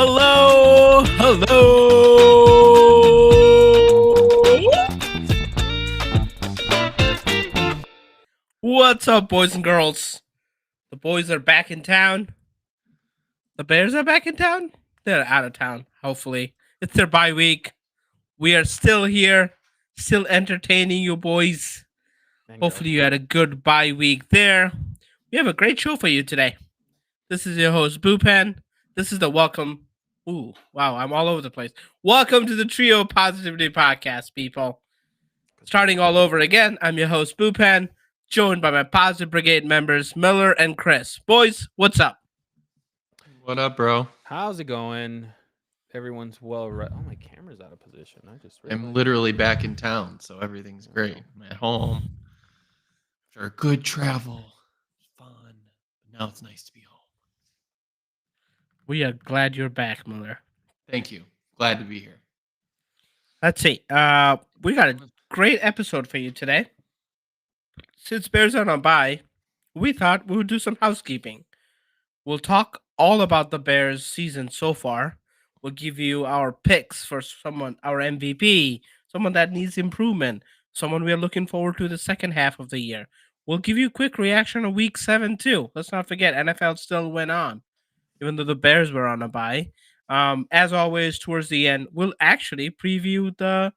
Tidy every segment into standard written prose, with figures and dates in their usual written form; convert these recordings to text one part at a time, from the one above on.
Hello, hello. What's up, boys and girls? The boys are back in town. The Bears are back in town. They're out of town, hopefully. It's their bye week. We are still here, still entertaining you boys. Hopefully, you had a good bye week there. We have a great show for you today. This is your host, Bupan. This is the welcome. Ooh, wow, I'm all over the place. Welcome to the Trio Positivity Podcast, people. Starting all over again, I'm your host, Bupan, joined by my Positive Brigade members, Miller and Chris. Boys, what's up? What up, bro? How's it going? Everyone's well. Oh, my camera's out of position. I just realized. I'm literally back in town, so everything's great. I'm at home after a good travel, fun. But now it's nice to be home. We are glad you're back, Miller. Thank you. Glad to be here. Let's see. We got a great episode for you today. Since Bears are on bye, we thought we would do some housekeeping. We'll talk all about the Bears season so far. We'll give you our picks for someone, our MVP, someone that needs improvement, someone we are looking forward to the second half of the year. We'll give you a quick reaction of week 7 too. Let's not forget, NFL still went on, even though the Bears were on a bye. As always, towards the end, we'll actually preview the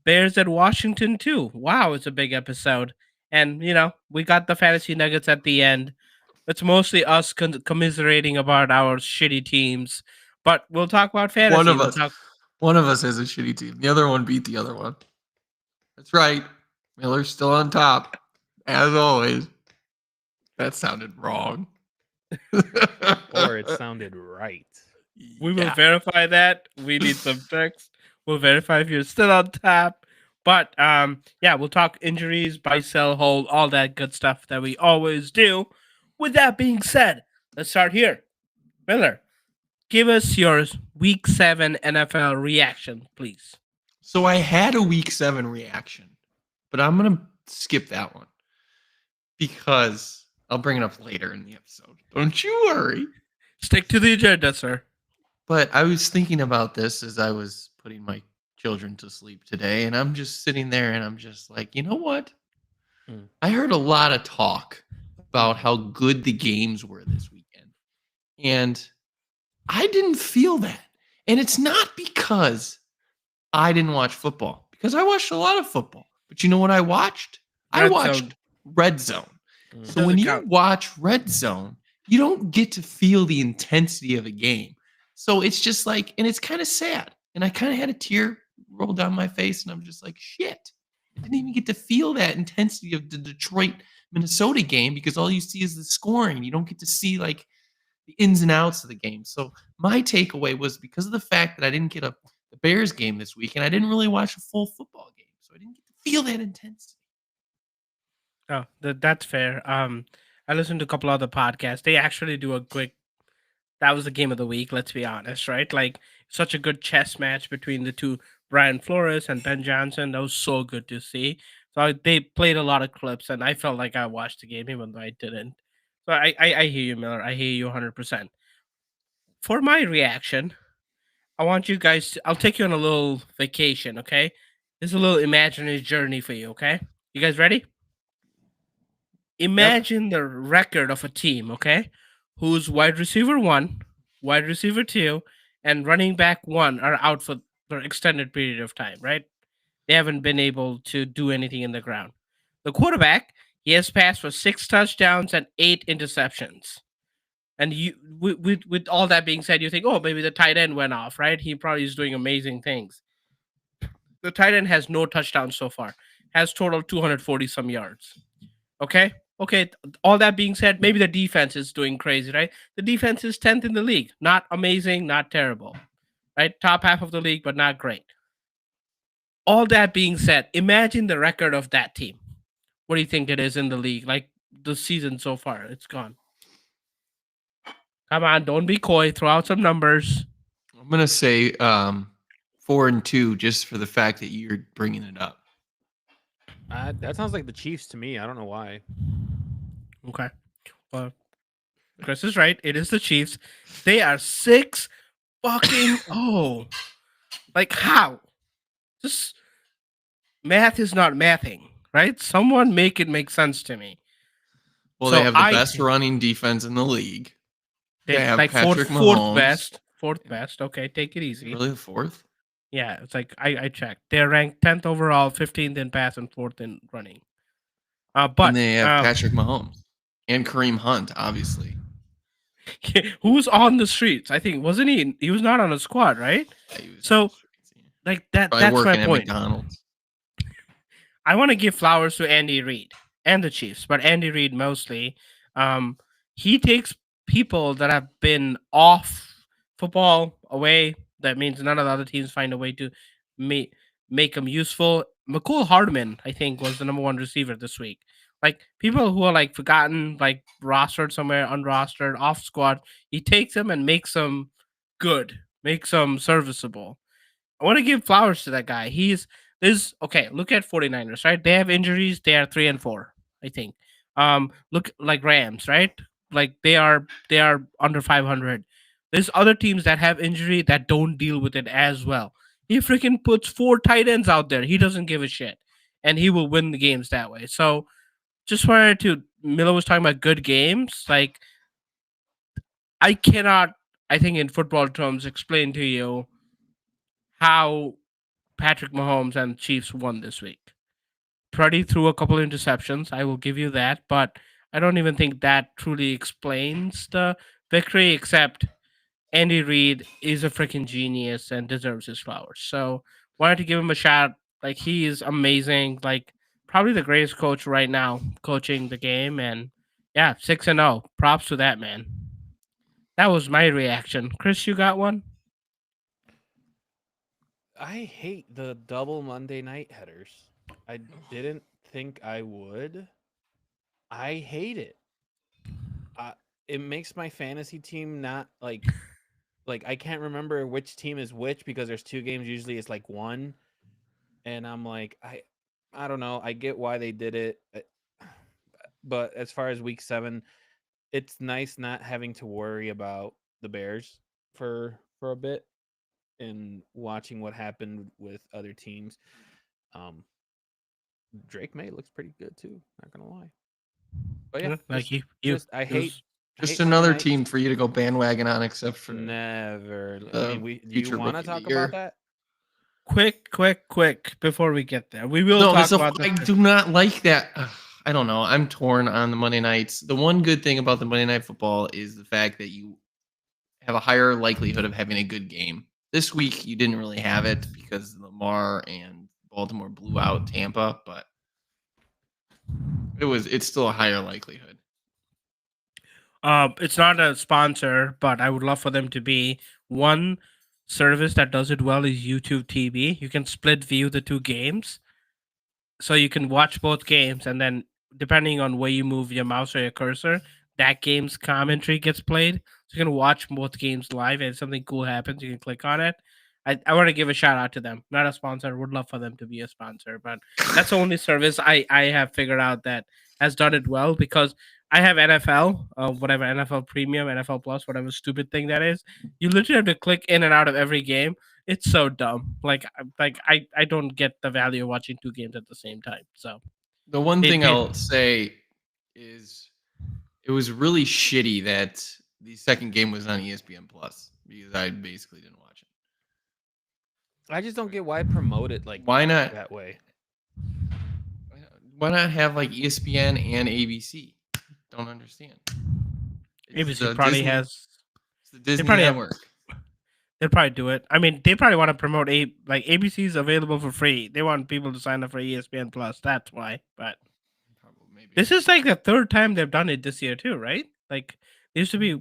Bears at Washington too. Wow, it's a big episode. And, we got the fantasy nuggets at the end. It's mostly us commiserating about our shitty teams. But we'll talk about fantasy. One of us has a shitty team. The other one beat the other one. That's right. Miller's still on top, as always. That sounded wrong. Or it sounded right. We will verify that. We need some text. We'll verify if you're still on top. But we'll talk injuries, buy, sell, hold, all that good stuff that we always do. With that being said, let's start here. Miller, give us your Week 7 NFL reaction, please. So I had a Week 7 reaction, but I'm going to skip that one because I'll bring it up later in the episode. Don't you worry. Stick to the agenda, sir. But I was thinking about this as I was putting my children to sleep today, and I'm just sitting there and I'm just like, you know what? I heard a lot of talk about how good the games were this weekend. And I didn't feel that. And it's not because I didn't watch football, because I watched a lot of football. But you know what I watched? I watched Red Zone. So when you watch Red Zone, you don't get to feel the intensity of a game. So it's just like, and it's kind of sad. And I kind of had a tear roll down my face, and I'm just like, shit. I didn't even get to feel that intensity of the Detroit Minnesota game because all you see is the scoring. You don't get to see like the ins and outs of the game. So my takeaway was because of the fact that I didn't get the Bears game this week, and I didn't really watch a full football game, so I didn't get to feel that intensity. Oh, that's fair. I listened to a couple other podcasts. They actually do a quick. That was the game of the week. Let's be honest, right? Like such a good chess match between the two, Brian Flores and Ben Johnson. That was so good to see. So they played a lot of clips, and I felt like I watched the game, even though I didn't. So I hear you, Miller. I hear you 100%. For my reaction, I want you guys. I'll take you on a little vacation. Okay, this is a little imaginary journey for you. Okay, you guys ready? Imagine the record of a team. Okay, whose wide receiver 1, wide receiver 2, and running back 1 are out for extended period of time. Right? They haven't been able to do anything in the ground. The quarterback, he has passed for 6 touchdowns and 8 interceptions. And you, with all that being said, you think, oh, maybe the tight end went off, right? He probably is doing amazing things. The tight end has no touchdowns so far, has total 240 some yards. Okay. All that being said, maybe the defense is doing crazy, right? The defense is 10th in the league. Not amazing, not terrible, right? Top half of the league, but not great. All that being said, imagine the record of that team. What do you think it is in the league? Like the season so far, it's gone. Come on, don't be coy. Throw out some numbers. I'm going to say 4-2 just for the fact that you're bringing it up. That sounds like the Chiefs to me. I don't know why. Okay. Well, Chris is right. It is the Chiefs. They are 6 fucking oh. Like how? Just math is not mathing, right? Someone make it make sense to me. Well, So they have the I best think running defense in the league. They have like Patrick fourth Mahomes. best. Okay, take it Is it easy. really the fourth? Yeah, it's like I checked. They're ranked 10th overall, 15th in pass, and 4th in running. And But they have Patrick Mahomes and Kareem Hunt, obviously. who's on the streets? I think wasn't he? He was not on a squad, right? Yeah, he was So like that. probably That's my working at point. McDonald's. I want to give flowers to Andy Reid and the Chiefs, but Andy Reid mostly. He takes people that have been off football away. That means none of the other teams find a way to make them useful. McCole Hardman, I think, was the number one receiver this week. Like people who are like forgotten, like rostered somewhere, unrostered, off squad. He takes them and makes them good, makes them serviceable. I want to give flowers to that guy. There's okay, look at 49ers, right? They have injuries, they are 3-4, I think. Look like Rams, right? Like they are under 500. There's other teams that have injury that don't deal with it as well. He freaking puts 4 tight ends out there. He doesn't give a shit. And he will win the games that way. So just wanted to Miller was talking about good games. Like I cannot, I think in football terms, explain to you how Patrick Mahomes and Chiefs won this week. Purdy threw a couple of interceptions. I will give you that, but I don't even think that truly explains the victory. Except Andy Reid is a freaking genius and deserves his flowers. So wanted to give him a shout. Like he is amazing. Like probably the greatest coach right now, coaching the game. And yeah, 6-0. Props to that man. That was my reaction. Chris, you got one? I hate the double Monday night headers. I didn't think I would. I hate it. It makes my fantasy team not like I can't remember which team is which because there's 2 games. Usually it's like 1, and I'm like I don't know. I get why they did it, but as far as week 7, it's nice not having to worry about the Bears for a bit and watching what happened with other teams. Drake May looks pretty good too. Not gonna lie. But yeah, Like I hate Just hate Monday another nights. team for you to go bandwagon on, except for Never. I the mean, do you future want to rookie of the talk year. about that? quick before we get there. We will No, talk that's about I that. do not like that. I don't know. I'm torn on the Monday nights. The one good thing about the Monday Night Football is the fact that you have a higher likelihood of having a good game. This week you didn't really have it because Lamar and Baltimore blew out Tampa, but it's still a higher likelihood. It's not a sponsor, but I would love for them to be. One service that does it well is YouTube TV. You can split view the 2 games. So you can watch both games, and then depending on where you move your mouse or your cursor, that game's commentary gets played. So you can watch both games live, and if something cool happens, you can click on it. I want to give a shout out to them. Not a sponsor. Would love for them to be a sponsor, but that's the only service I have figured out that has done it well because I have NFL, whatever NFL Premium, NFL Plus, whatever stupid thing that is. You literally have to click in and out of every game. It's so dumb. I don't get the value of watching 2 games at the same time. So The one It- thing it- I'll say is it was really shitty that the second game was on ESPN Plus because I basically didn't watch it. I just don't get why promote it like Why not? that way. Why not have like ESPN and ABC? Don't understand. ABC probably has. It's the Disney probably have- network. They'll probably do it. I mean, they probably want to promote ABC is available for free. They want people to sign up for ESPN Plus. That's why. But Maybe. this is like the 3rd time they've done it this year too, right? Like it used to be.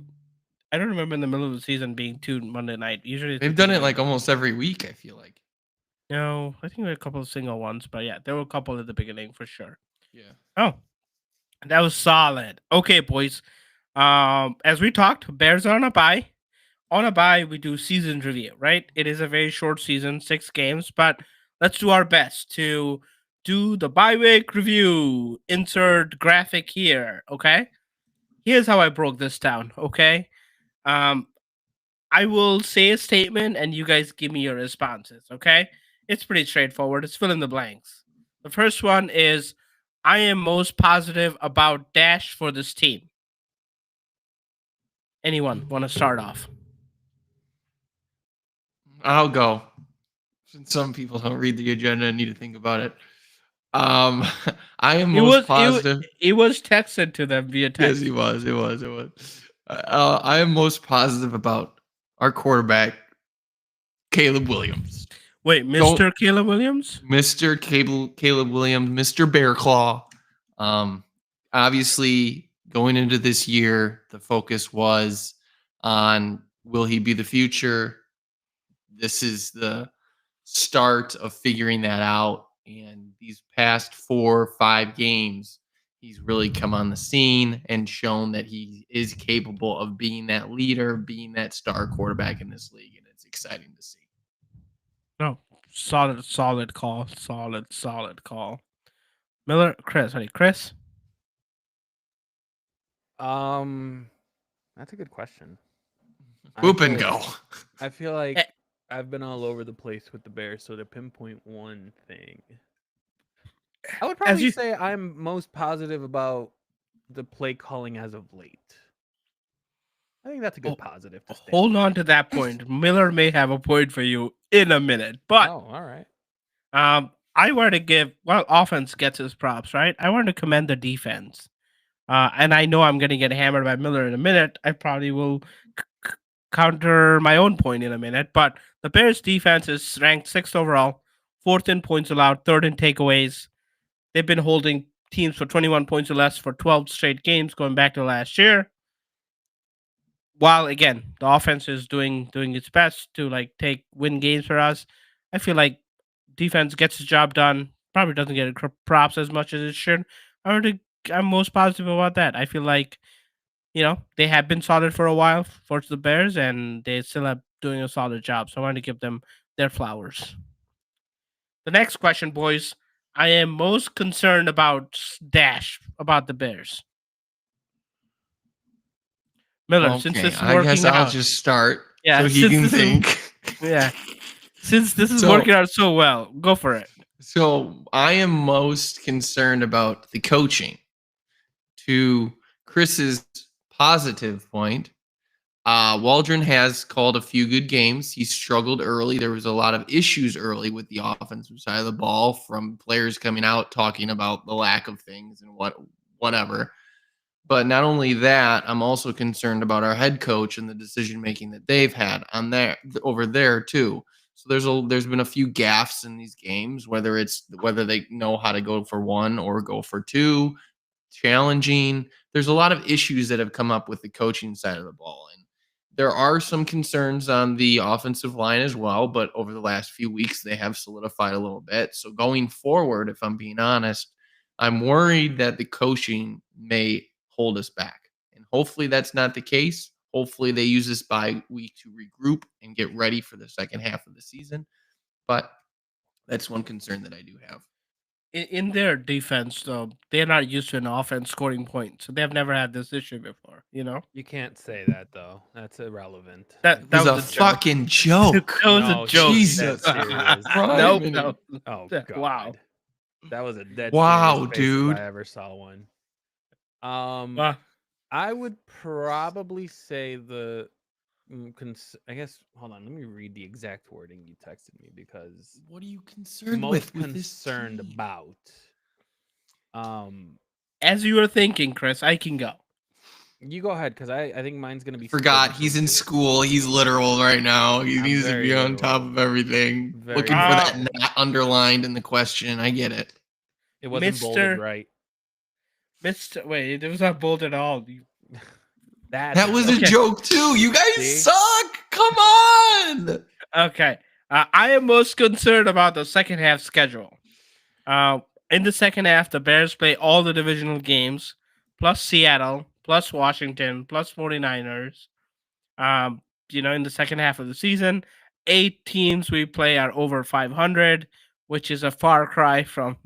I don't remember in the middle of the season being 2 Monday night. Usually it's They've done it like almost every week, I feel like. No, I think there were a couple of single ones, but yeah, there were a couple at the beginning for sure. Yeah. Oh, that was solid. Okay, boys. As we talked, Bears are on a bye. On a bye, we do season review, right? It is a very short season, 6 games, but let's do our best to do the bye week review. Insert graphic here, okay? Here's how I broke this down, okay? I will say a statement and you guys give me your responses, okay? It's pretty straightforward. It's fill in the blanks. The first one is I am most positive about Dash for this team. Anyone want to start off? I'll go. Since some people don't read the agenda and need to think about it. I am It most was positive. it was texted to them via Yes, text. he was. It was. I am most positive about our quarterback, Caleb Williams. Wait, Mr. Caleb Williams? Mr. Caleb Williams, Mr. Bearclaw. Obviously, going into this year, the focus was on will he be the future? This is the start of figuring that out. And these past 4 or 5 games, he's really come on the scene and shown that he is capable of being that leader, being that star quarterback in this league. And it's exciting to see. No. Solid call. Solid call. Miller, Chris. That's a good question. Whoop and go. I feel like I've been all over the place with the Bears, so to pinpoint one thing, I would probably say I'm most positive about the play calling as of late. I think that's a good positive. To hold on to that point. Miller may have a point for you in a minute, but all right. I want to give offense gets his props, right? I want to commend the defense, and I know I'm going to get hammered by Miller in a minute. I probably will counter my own point in a minute, but the Bears defense is ranked 6th overall, 4th in points allowed, 3rd in takeaways. They've been holding teams for 21 points or less for 12 straight games going back to last year. While again, the offense is doing its best to win games for us, I feel like defense gets the job done. Probably doesn't get props as much as it should. I'm most positive about that. I feel like they have been solid for a while for the Bears, and they still are doing a solid job. So I want to give them their flowers. The next question, boys. I am most concerned about Dash about the Bears. Miller, since this is working I guess I'll out, just start so he can think. Since this is working out so well, go for it. So I am most concerned about the coaching. To Chris's positive point, Waldron has called a few good games. He struggled early. There was a lot of issues early with the offensive side of the ball from players coming out talking about the lack of things and whatever. But not only that, I'm also concerned about our head coach and the decision making that they've had over there too. So there's been a few gaffes in these games, whether they know how to go for 1 or go for 2, challenging. There's a lot of issues that have come up with the coaching side of the ball, and there are some concerns on the offensive line as well. But over the last few weeks, they have solidified a little bit. So going forward, if I'm being honest, I'm worried that the coaching may hold us back. And hopefully that's not the case. Hopefully they use this bye week to regroup and get ready for the second half of the season. But that's one concern that I do have. In their defense, though, they're not used to an offense scoring points. So they've never had this issue before, You can't say that, though. That's irrelevant. That was a fucking joke. That was a joke. Jesus. No. Oh, God. Wow. That was a dead wow, face dude. if I ever saw one. I would probably say I guess, hold on, let me read the exact wording you texted me, because what are you concerned most with concerned about? As you were thinking, Chris, I can go. You go ahead, because I think mine's going to be... Forgot, he's in school. He's literal right now. He needs to be on top of everything. Looking for that not underlined in the question. I get it. It wasn't bolded right. Wait, it was not bold at all. That was a joke too. You guys suck. Come on. Okay. I am most concerned about the second half schedule. In the second half, the Bears play all the divisional games, plus Seattle, plus Washington, plus 49ers. In the second half of the season, 8 teams we play are over 500, which is a far cry from,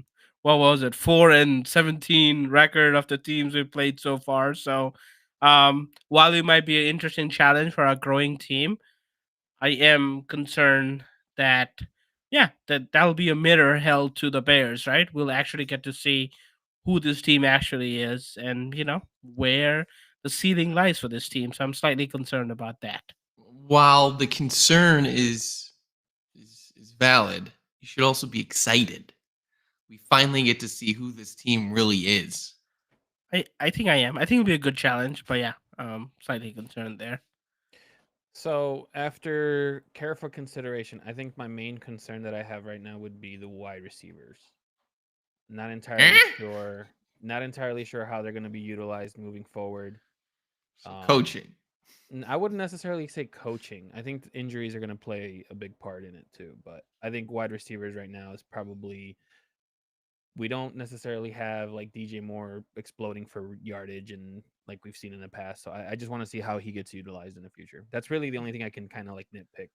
4-17 record of the teams we've played so far. So while it might be an interesting challenge for a growing team, I am concerned that that'll be a mirror held to the Bears, right? We'll actually get to see who this team actually is, and where the ceiling lies for this team. So I'm slightly concerned about that. While the concern is valid, you should also be excited. We finally get to see who this team really is. I think I am. I think it'll be a good challenge, but slightly concerned there. So after careful consideration, I think my main concern that I have right now would be the wide receivers. Not entirely sure. Not entirely sure how they're going to be utilized moving forward. Coaching. I wouldn't necessarily say coaching. I think injuries are going to play a big part in it too. But I think wide receivers right now is probably. We don't necessarily have like DJ Moore exploding for yardage and like we've seen in the past. So I just want to see how he gets utilized in the future. That's really the only thing I can kind of like nitpick.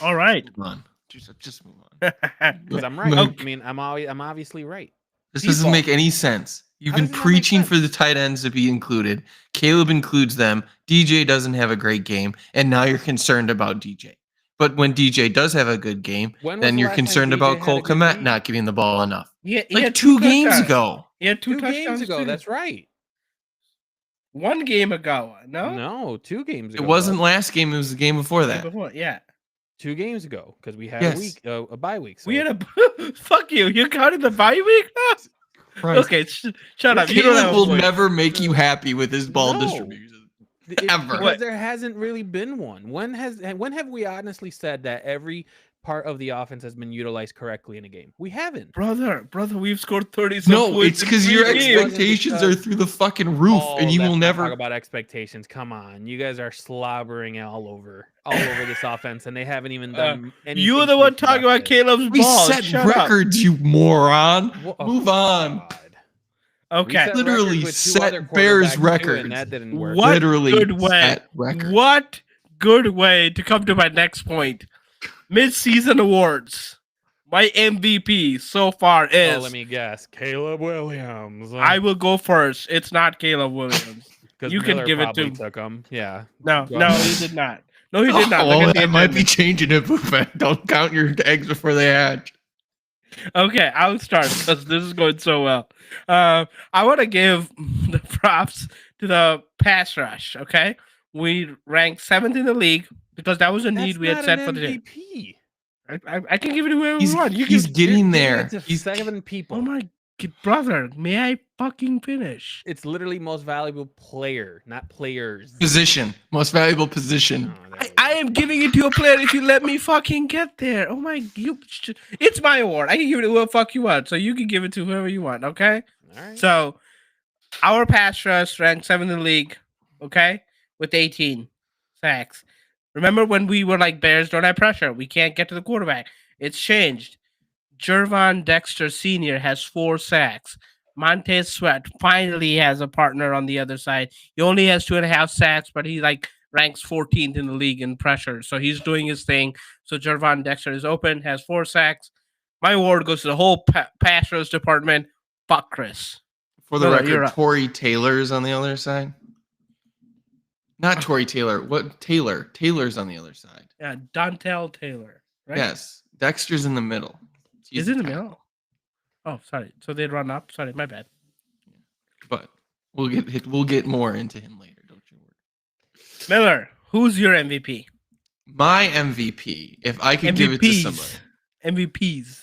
All right. Move on. Just move on. Because I'm right. Like, I mean, I'm obviously right. This doesn't make any sense. You've been preaching for the tight ends to be included. Caleb includes them. DJ doesn't have a great game, and now you're concerned about DJ. But when DJ does have a good game, then you're concerned about Cole Kmet not giving the ball enough. Yeah, like 2 games ago. Yeah, 2 games ago. That's right. 1 game ago. No, 2 games ago. It wasn't last game. It was the game before that. Yeah. 2 games ago because we had a bye week. So. We had a fuck you. You counted the bye week? Okay, shut up. Caleb will never make you happy with his ball distribution. Ever. Because there hasn't really been one. When have we honestly said that every part of the offense has been utilized correctly in a game? We haven't. Brother, we've scored 30 No, it's because your expectations are through the fucking roof, and you will never talk about expectations. Come on, you guys are slobbering all over this offense, and they haven't even done anything. You're the one talking about Caleb's ball. We set records, you moron. Move on. Okay. Literally set Bears records. And that didn't work. What good way to come to my next point. Mid-season awards. My MVP so far is. Let me guess. Caleb Williams. I will go first. It's not Caleb Williams. You can give it to. Took him. Yeah. No, he did not. No, he did not. Well, that might be changing it, but don't count your eggs before they hatch. Okay, I'll start because this is going so well. I want to give the props to the pass rush. Okay, we ranked 7th in the league because that was a need we had set for the MVP. I can give it to whoever you want. He's getting there. He's 7 people. Oh my brother, may I fucking finish? It's literally most valuable player, not players. Position, most valuable position. I am giving it to a player if you let me fucking get there. Oh my, it's my award. I can give it to whoever fuck you want, so you can give it to whoever you want. Okay. All right. So, our pass rush ranked 7th in the league. Okay, with 18 sacks. Remember when we were like Bears don't have pressure? We can't get to the quarterback. It's changed. Gervon Dexter Sr. has 4 sacks. Montez Sweat finally has a partner on the other side. He only has 2.5 sacks, but he ranks 14th in the league in pressure. So he's doing his thing. So Gervon Dexter is open, has 4 sacks. My award goes to the whole pass rush department. Fuck Chris. For the record, Tory Taylor's on the other side. Not Tory Taylor. What Taylor? Taylor's on the other side. Yeah, Dontel Taylor. Right? Yes. Dexter's in the middle. Is it in the middle? Oh, sorry. So they'd run up. Sorry, my bad. But we'll get more into him later. Don't you worry. Miller, who's your MVP? My MVP, if I could give it to somebody. MVPs,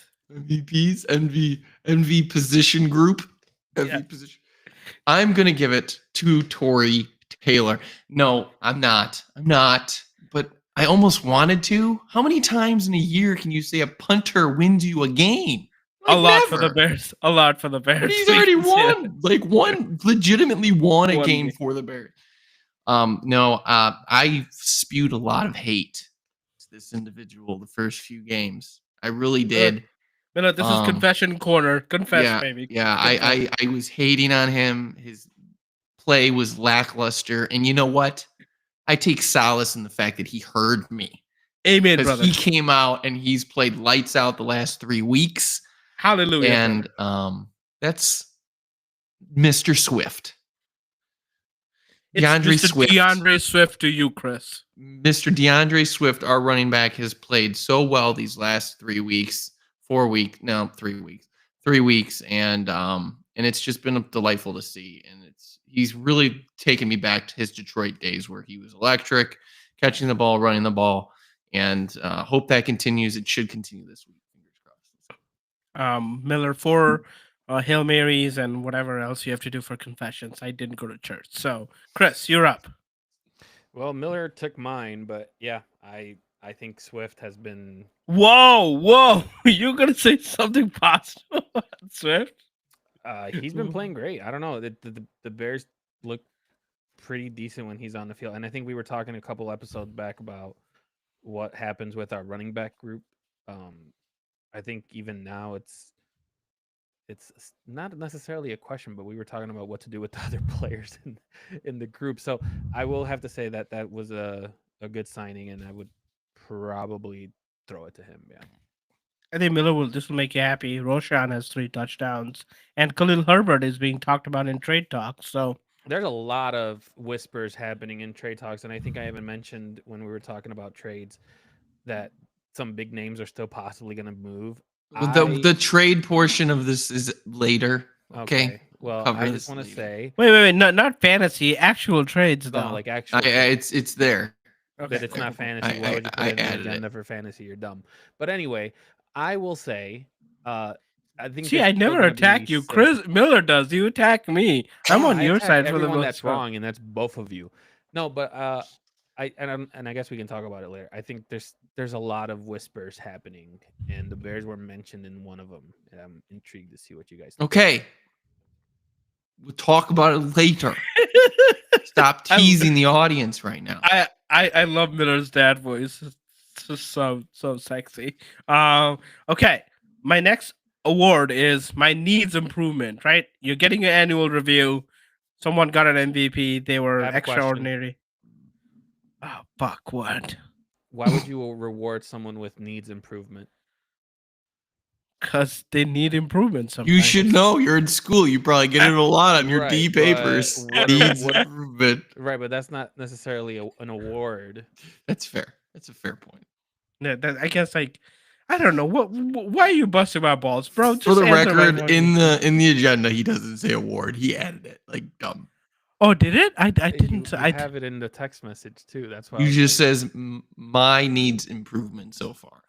MV position group. Position. I'm gonna give it to Tory Taylor. No, I'm not. But I almost wanted to. How many times in a year can you say a punter wins you a game? A lot for the Bears. But he's already won. Legitimately won a game for the Bears. I spewed a lot of hate to this individual the first few games. I really did. Miller, this is confession corner. Confess, baby. Yeah, I was hating on him. His play was lackluster. And you know what? I take solace in the fact that he heard me. Amen, brother. He came out and he's played lights out the last 3 weeks. Hallelujah. And that's Mr. Swift. It's DeAndre Mr. Swift. DeAndre Swift to you, Chris. Mr. DeAndre Swift, our running back, has played so well these last 3 weeks, 4 weeks, no, 3 weeks, 3 weeks, and it's just been delightful to see. And he's really taken me back to his Detroit days where he was electric, catching the ball, running the ball, and hope that continues. It should continue this week. Fingers crossed. Miller, for Hail Marys and whatever else you have to do for confessions. I didn't go to church. So, Chris, you're up. Well, Miller took mine, but yeah, I think Swift has been. Whoa! You're gonna say something positive about Swift? He's been playing great. I don't know. The Bears look pretty decent when he's on the field, and I think we were talking a couple episodes back about what happens with our running back group. I think even now it's not necessarily a question, but we were talking about what to do with the other players in the group. So I will have to say that was a good signing, and I would probably throw it to him. Yeah. I think this will make you happy. Roshan has 3 touchdowns, and Khalil Herbert is being talked about in trade talks. So there's a lot of whispers happening in trade talks, and I think I even mentioned when we were talking about trades that some big names are still possibly going to move. The trade portion of this is later. Okay. Well, I just want to say. Wait. Not fantasy. Actual trades, though. No, like actual. It's there. Okay. But it's not fantasy. Why would you put it in the agenda for fantasy? You're dumb. But anyway, I will say. I think. See, I never attack you. Chris Miller does. You attack me. I'm on your side for the most. That's wrong, and that's both of you. No, but I guess we can talk about it later. I think there's a lot of whispers happening, and the Bears were mentioned in one of them, and I'm intrigued to see what you guys think. Okay, we'll talk about it later. Stop teasing the audience right now. I love Miller's dad voice. It's just so sexy. Okay, my next award is my needs improvement. Right, you're getting an annual review. Someone got an MVP. They were extraordinary. Oh, fuck, what? Why would you reward someone with needs improvement? Because they need improvement sometimes. You should know. You're in school. You probably get it a lot on your D papers. Needs improvement. Right, but that's not necessarily an award. That's fair. That's a fair point. Yeah, I guess, like, I don't know. Why are you busting my balls, bro? Just for the record, in the agenda, he doesn't say award. He added it. Like, dumb. Oh, did it? I didn't. I have it in the text message too. That's why. You just says my needs improvement so far.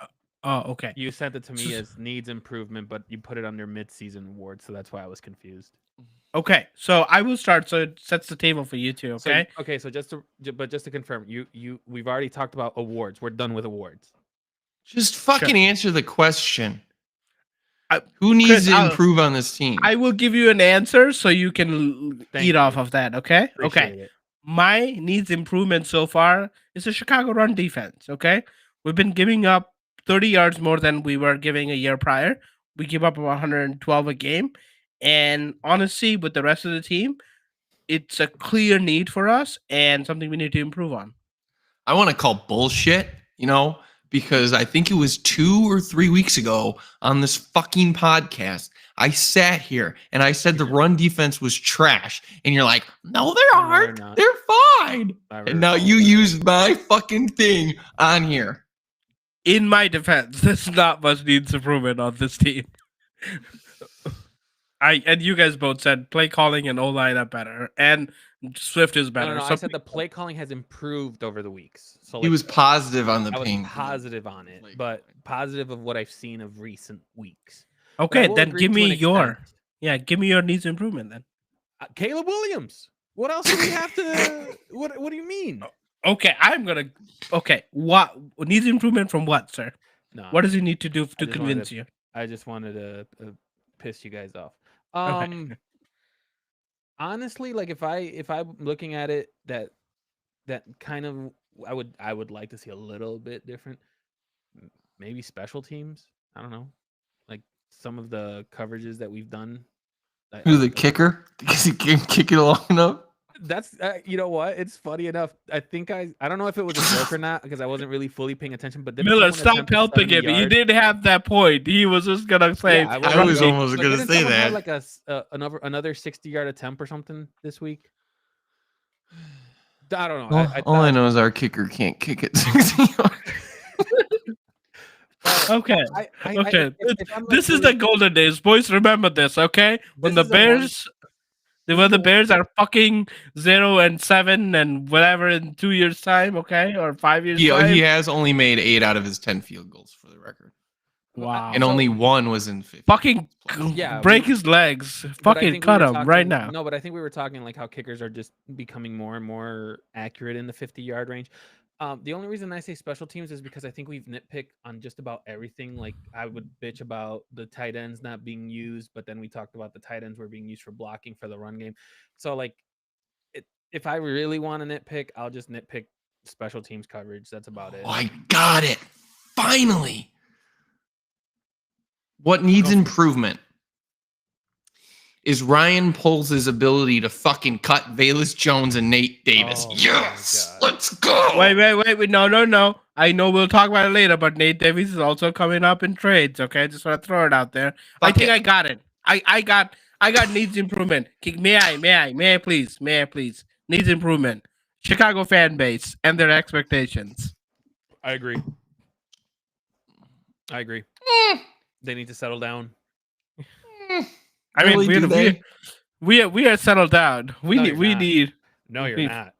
Oh, okay. You sent it to me as needs improvement, but you put it under mid-season award, so that's why I was confused. Okay, so I will start. So it sets the table for you two. Okay. So just to confirm, we've already talked about awards. We're done with awards. Just fucking answer the question. Who needs to improve on this team? I will give you an answer so you can eat off of that, okay? Appreciate it. My needs improvement so far is the Chicago run defense, okay? We've been giving up 30 yards more than we were giving a year prior. We give up about 112 a game. And honestly, with the rest of the team, it's a clear need for us and something we need to improve on. I want to call bullshit, because I think it was 2 or 3 weeks ago on this fucking podcast, I sat here and I said the run defense was trash. And you're like, no, they aren't. They're fine. And now you used my fucking thing on here. In my defense, there's not much needs improvement on this team. And you guys both said play calling and O-line are better. And Swift is better. No, I said the play calling has improved over the weeks. So he was positive on the ping. Positive on it, but positive of what I've seen of recent weeks. Okay, then give me your needs improvement then. Caleb Williams. What else do we have to? What do you mean? Okay, what needs improvement from what, sir? No. What does he need to do to convince you? I just wanted to piss you guys off. Okay. Honestly, like if I'm looking at it, that kind of I would like to see a little bit different. Maybe special teams. I don't know, like some of the coverages that we've done. Who's the kicker? Because he can't kick it long enough. That's you know what? It's funny enough. I think I don't know if it was a joke or not because I wasn't really fully paying attention. But Miller, stop helping him. You didn't have that point. He was just gonna say. Yeah, I was almost gonna say that. Like another 60-yard attempt or something this week. I don't know. All I know is our kicker can't kick it 60 yards. Okay. Okay. If I'm, like, This is really- the golden days, boys. Remember this, okay? When the This is the one- Bears, when the Bears are fucking 0-7 and whatever in 2 years' time, okay, or 5 years' He time. has only made 8 out of his 10 field goals for the record, Wow. and only 1 was in 50. Fucking Yeah, break his legs. but I Fucking think we cut were him right talking- now. No, but I think we were talking like how kickers are just becoming more and more accurate in the 50-yard range. The only reason I say special teams is because I think we've nitpicked on just about everything. Like I would bitch about the tight ends not being used, but then we talked about the tight ends were being used for blocking for the run game. So like, if I really want to nitpick, I'll just nitpick special teams coverage. That's about it. Oh, I got it. Finally. What needs improvement is Ryan Poles' ability to fucking cut Velus Jones and Nate Davis. Oh my Yes, God. let's go. Wait. No. I know we'll talk about it later, but Nate Davis is also coming up in trades. Okay, just want to throw it out there. I Fuck think it. I got it. I got needs improvement. May I please needs improvement. Chicago fan base and their expectations. I agree. They need to settle down. I mean, Really, do they? we are settled down. No, you're We not. need. No, you're We- not.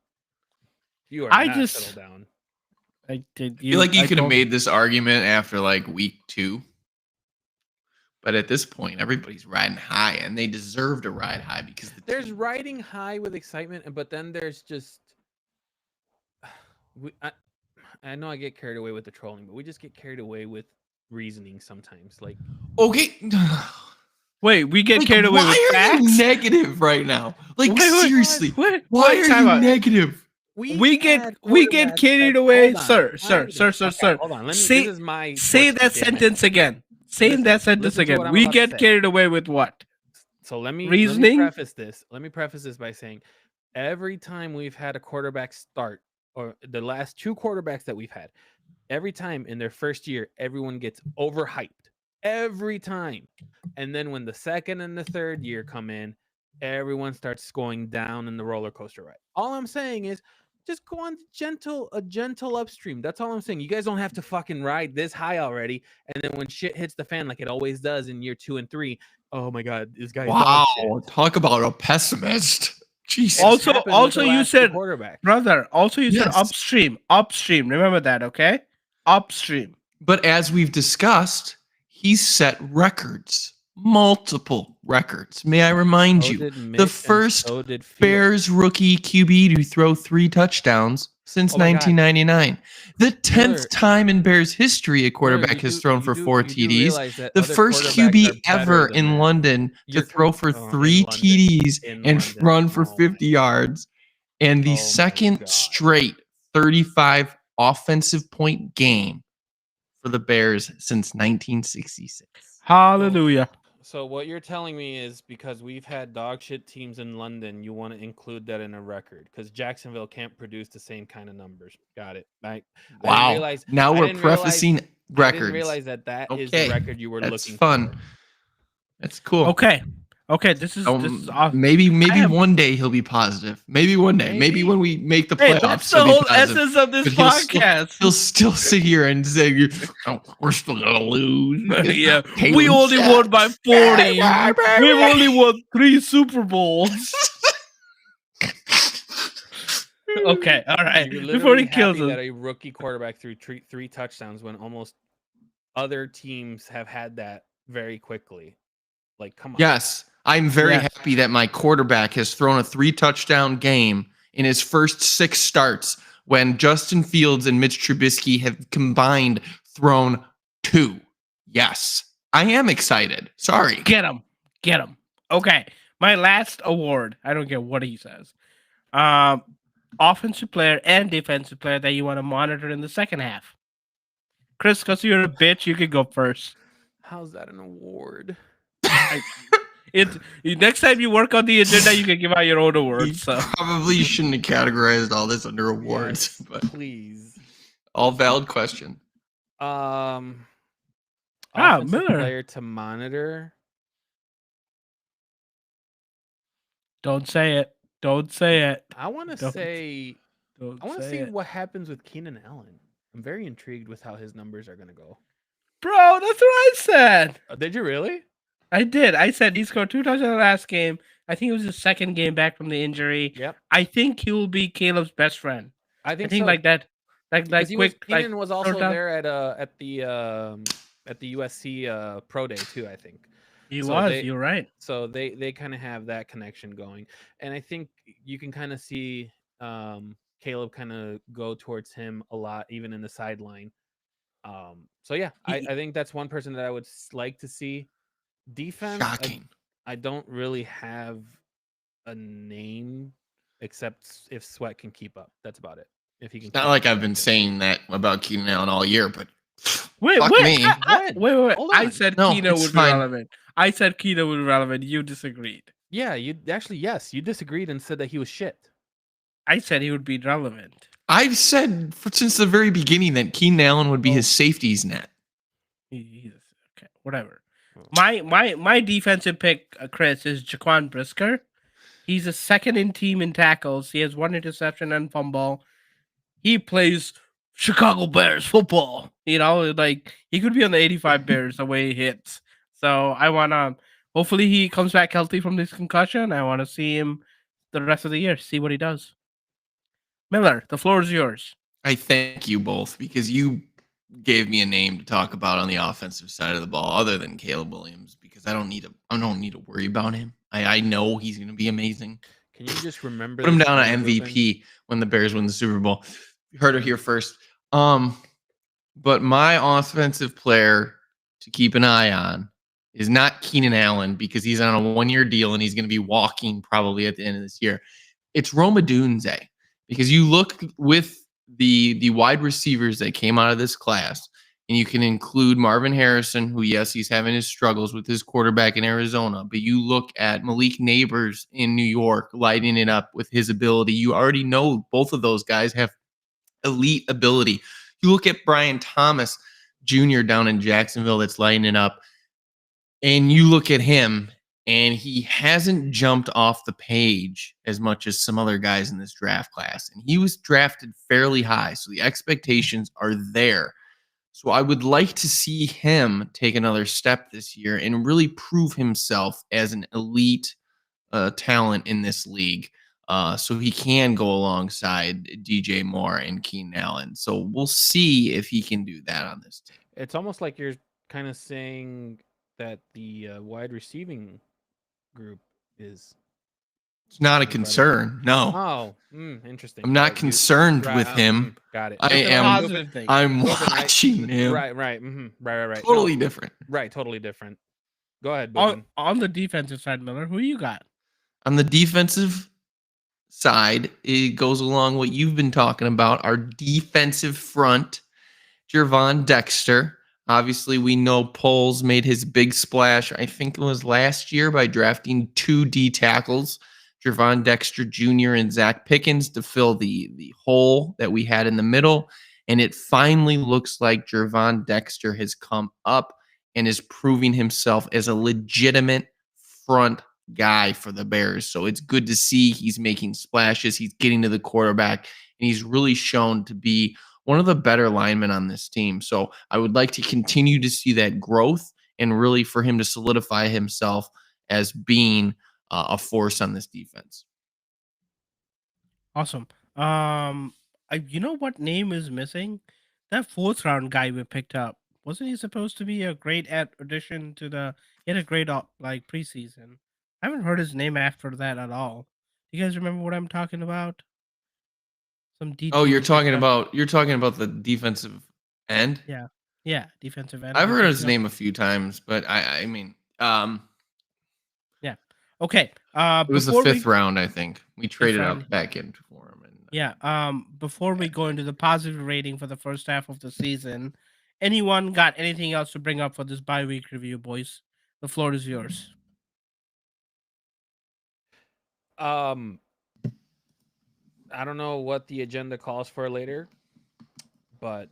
You are I not just- settled down. I feel like you could have made this argument after like week 2. But at this point, everybody's riding high, and they deserve to ride high because There's riding high with excitement, but then there's just. I know I get carried away with the trolling, but we just get carried away with reasoning sometimes. Like, okay. Wait, we get Like, carried away with why are you facts. negative right now? Like Wait, seriously, Why why are time you out. negative? We get carried away, sir. Hold on. Say- This is my Say portion, that damn it. sentence again. Say Listen- that sentence listen to what again. I'm We about to get say. carried away with what? So let me Reasoning? preface this. Let me preface this by saying every time we've had a quarterback start, or the last 2 quarterbacks that we've had, every time in their first year, everyone gets overhyped. Every time. And then when the second and the third year come in, everyone starts going down in the roller coaster ride. All I'm saying is just go on a gentle upstream. That's all I'm saying. You guys don't have to fucking ride this high already. And then when shit hits the fan, like it always does in year 2 and 3, oh my god, this guy's dog Wow, shit. talk about a pessimist. Jesus. Also- Happened with the you last 2 said- quarterbacks. Brother, also you said Yes. upstream. Remember that, okay? Upstream. But as we've discussed, he's set records, multiple records. May I remind So you, did Mitch the and first so did Fields. Bears rookie QB to throw 3 touchdowns since Oh my God. 1999. The 10th Miller- time in Bears history a Miller, quarterback you has do- thrown you for do- 4 you do TDs. realize that The other first quarterbacks QB are better ever than in that. London to You're throw for in 3 London. TDs In and London. run for Oh my 50 yards. And the Oh my second God. straight 35 offensive point game for the Bears since 1966. Hallelujah. So what you're telling me is because we've had dog shit teams in London, you want to include that in a record because Jacksonville can't produce the same kind of numbers. Got it. I didn't Wow. realize- Now I we're didn't realize- prefacing I records. didn't realize that is Okay, the record you were that's looking fun. for. That's cool. Okay. This is awesome. Maybe have- one day he'll be positive. Maybe one day. Maybe Maybe. when we make the Hey, playoffs, that's the he'll be whole positive. essence of this But he'll still- podcast. He'll still sit here and say, "Oh, we're still gonna lose." Yeah, Taylor we only Swift. won by 40. We've only won 3 Super Bowls. Okay, all right. You're Before he literally kills happy us. that a rookie quarterback threw 3 touchdowns when almost other teams have had that very quickly. Like, come on. Yes, I'm very Yes. happy that my quarterback has thrown a 3-touchdown game in his first 6 starts when Justin Fields and Mitch Trubisky have combined thrown 2. Yes, I am excited. Sorry. Get him. Okay, my last award. I don't care what he says. Offensive player and defensive player that you want to monitor in the second half. Chris, because you're a bitch, you can go first. How's that an award? Next time you work on the agenda, you can give out your own You awards. So probably shouldn't have categorized all this under awards, Yes, but please. all valid question. Offensive Miller. player to monitor. don't say it. Don't say it. I want to Don't- say Don't I want to say see it. what happens with Keenan Allen. I'm very intrigued with how his numbers are going to go. Bro, that's what I said. Did you really? I did. I said he scored 2 touchdowns in the last game. I think it was his second game back from the injury. Yep. I think he will be Caleb's best friend. I I think think so. like that, Because like he was quick, like Keenan was short also down. there at the USC pro day too, I think. He So was. they- You're right. So they kind of have that connection going. And I think you can kind of see Caleb kind of go towards him a lot, even in the sideline. So yeah, I think that's one person that I would like to see. Defense, Shocking. I don't really have a name except if Sweat can keep up. That's about it. If he can. It's not keep like up, I've been that's it. saying that about Keenan Allen all year, but Wait, fuck wait, me. wait. Hold I on. said No, Keno it's would fine. be relevant. I said Keno would be relevant. You disagreed. Yeah, you actually yes, you disagreed and said that he was shit. I said he would be relevant. I've said since the very beginning that Keenan Allen would be his safeties net. He's okay. Whatever. My defensive pick, Chris, is Jaquan Brisker. He's a second in team in tackles. He has 1 interception and fumble. He plays Chicago Bears football. You know, like he could be on the 85 Bears the way he hits. So I want to. Hopefully he comes back healthy from this concussion. I want to see him the rest of the year. See what he does. Miller, the floor is yours. I thank you both because you gave me a name to talk about on the offensive side of the ball other than Caleb Williams because I don't need to worry about him. I know he's going to be amazing. Can you just remember? Put him this down at Keno Ruben? MVP when the Bears win the Super Bowl. You heard it here first. But my offensive player to keep an eye on is not Keenan Allen because he's on a 1-year deal and he's going to be walking probably at the end of this year. It's Roma Dunze because you look with the wide receivers that came out of this class, and you can include Marvin Harrison, who, yes, he's having his struggles with his quarterback in Arizona, but you look at Malik Neighbors in New York lighting it up with his ability. You already know both of those guys have elite ability. You look at Brian Thomas Jr. down in Jacksonville that's lighting it up, and you look at him, and he hasn't jumped off the page as much as some other guys in this draft class. And he was drafted fairly high, so the expectations are there. So I would like to see him take another step this year and really prove himself as an elite talent in this league. So he can go alongside DJ Moore and Keenan Allen. So we'll see if he can do that on this team. It's almost like you're kind of saying that the wide receiving group is. It's not a concern. No, Oh, interesting. I'm not Right, concerned right, with him. Got it. I It's a am. positive thing. I'm Ruben, I- watching him. Right. Right. Totally No, different. right. Totally different. Go ahead, on, Bogan. on the defensive side, Miller, who you got? On the defensive side, it goes along what you've been talking about. Our defensive front, Gervon Dexter. Obviously, we know Poles made his big splash, I think it was last year, by drafting 2 D tackles, Gervon Dexter Jr. and Zach Pickens, to fill the hole that we had in the middle. And it finally looks like Gervon Dexter has come up and is proving himself as a legitimate front guy for the Bears. So it's good to see he's making splashes. He's getting to the quarterback, and he's really shown to be one of the better linemen on this team. So I would like to continue to see that growth and really for him to solidify himself as being a force on this defense. Awesome. You know what name is missing? That 4th round guy we picked up. Wasn't he supposed to be a great addition to the? He had a great like preseason. I haven't heard his name after that at all. Do you guys remember what I'm talking about? Some DT. Oh, you're we talking picked up. about the defensive end? Yeah, defensive end. I've we heard picked his up. name a few times, but I mean, Yeah. Okay. it was the 5th round, I think. We traded round. up back in for him. And Yeah. Before we go into the positive rating for the first half of the season, anyone got anything else to bring up for this bye week review, boys? The floor is yours. I don't know what the agenda calls for later, but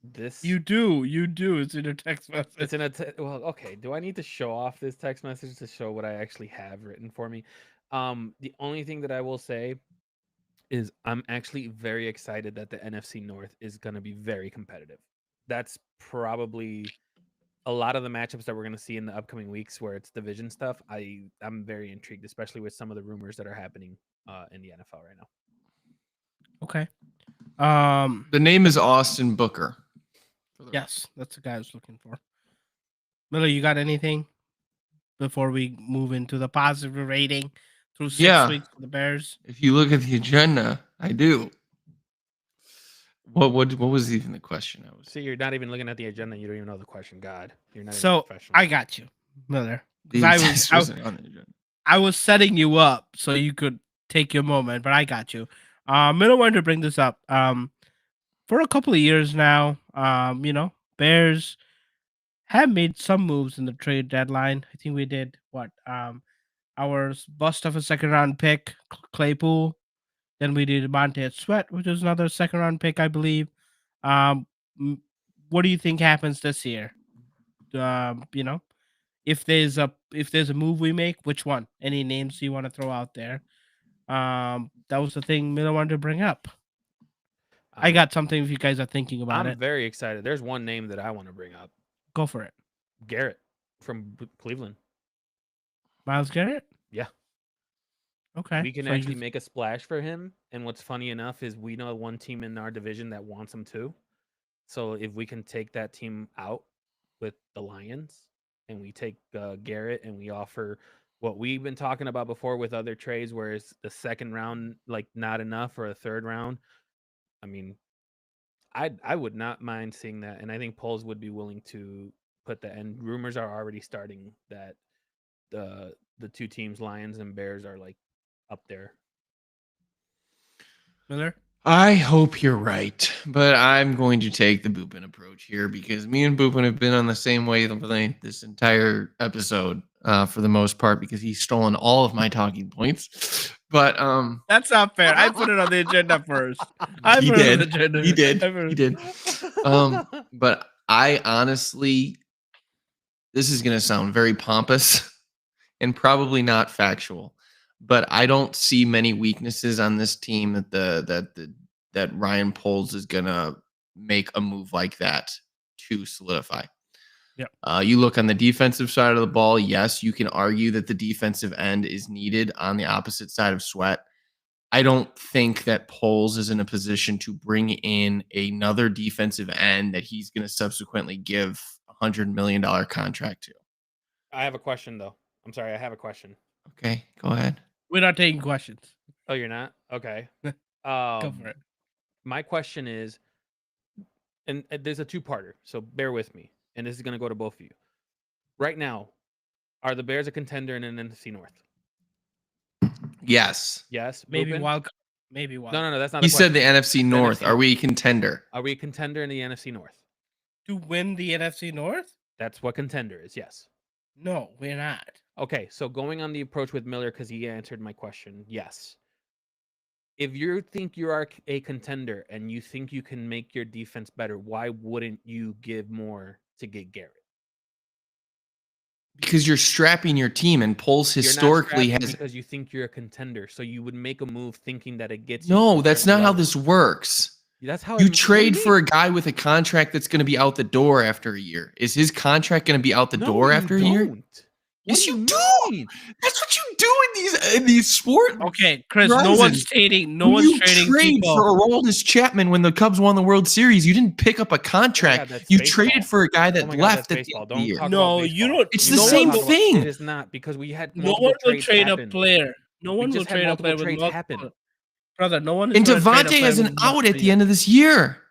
this You do. It's in a text message. it's in a well, okay. Do I need to show off this text message to show what I actually have written for me? The only thing that I will say is I'm actually very excited that the NFC North is going to be very competitive. That's probably a lot of the matchups that we're going to see in the upcoming weeks where it's division stuff. I'm very intrigued, especially with some of the rumors that are happening in the NFL right now. Okay. The name is Austin Booker. Yes, that's the guy I was looking for. Miller, you got anything before we move into the positive rating through 6 weeks for the Bears? If you look at the agenda, I do. What was even the question? I was See, you're not even looking at the agenda. You don't even know the question. God, you're not even So professional. I got you, Miller. 'Cause this wasn't on the agenda. I was setting you up so you could take your moment, but I got you. Miller wanted to bring this up. For a couple of years now, Bears have made some moves in the trade deadline. I think we did our bust of a second round pick, Claypool. Then we did Montez Sweat, which is another second round pick, I believe. What do you think happens this year? If there's a move we make, which one? Any names you want to throw out there? That was the thing Miller wanted to bring up. I got something if you guys are thinking about I'm it. very excited. There's one name that I want to bring up. Go for it. Garrett from Cleveland. Myles Garrett? Yeah. Okay. We can so you actually just- make a splash for him. And what's funny enough is we know one team in our division that wants him too. So if we can take that team out with the Lions and we take Garrett and we offer what we've been talking about before with other trades, where it's the second round like not enough or a third round. I mean, I would not mind seeing that, and I think polls would be willing to put that. And rumors are already starting that the two teams, Lions and Bears, are like up there. Miller? I hope you're right, but I'm going to take the Boopin approach here because me and Boopin have been on the same wavelength this entire episode for the most part because he's stolen all of my talking points. But That's not fair. I put it on the agenda first. He did. But I honestly, this is going to sound very pompous and probably not factual, but I don't see many weaknesses on this team that Ryan Poles is going to make a move like that to solidify. Yep. You look on the defensive side of the ball. Yes, you can argue that the defensive end is needed on the opposite side of Sweat. I don't think that Poles is in a position to bring in another defensive end that he's going to subsequently give $100 million contract to. I have a question though. I'm sorry, I have a question. Okay, go ahead. We're not taking questions. Oh, you're not? Okay. Go for it. My question is, and there's a two-parter, so bear with me. And this is going to go to both of you. Right now, are the Bears a contender in an NFC North? Yes. Yes. Maybe Boopin? wild. Maybe wild. No, that's not. He the said the question. NFC North. NFC. Are we a contender? Are we a contender in the NFC North? To win the NFC North? That's what contender is. Yes. No, we're not. Okay, so going on the approach with Miller because he answered my question. Yes. If you think you are a contender and you think you can make your defense better, why wouldn't you give more to get Garrett? Because you're strapping your team, and Poles historically You're not has. because you think you're a contender, so you would make a move thinking that it gets. No, you that's not how this works. That's how You trade for a guy with a contract that's going to be out the door after a year. Is his contract going to be out the door after a year? Yes, you do. That's what you do in these sport. Okay, Chris. No Horizon. one's trading. No When one's you trading trade people. for Aroldis Chapman when the Cubs won the World Series. You didn't pick up a contract. that's you baseball. traded for a guy that Oh my God, left that's at the baseball. end of the Don't year. talk No, about you baseball. don't. It's You the don't same talk about- thing. It is not because we had No multiple one will trades trade happen. a player. No one will just had trade a multiple player with trades multiple. happen. Brother, no one. Is And gonna trade a Devontae player has with an out multiple at the end of this year.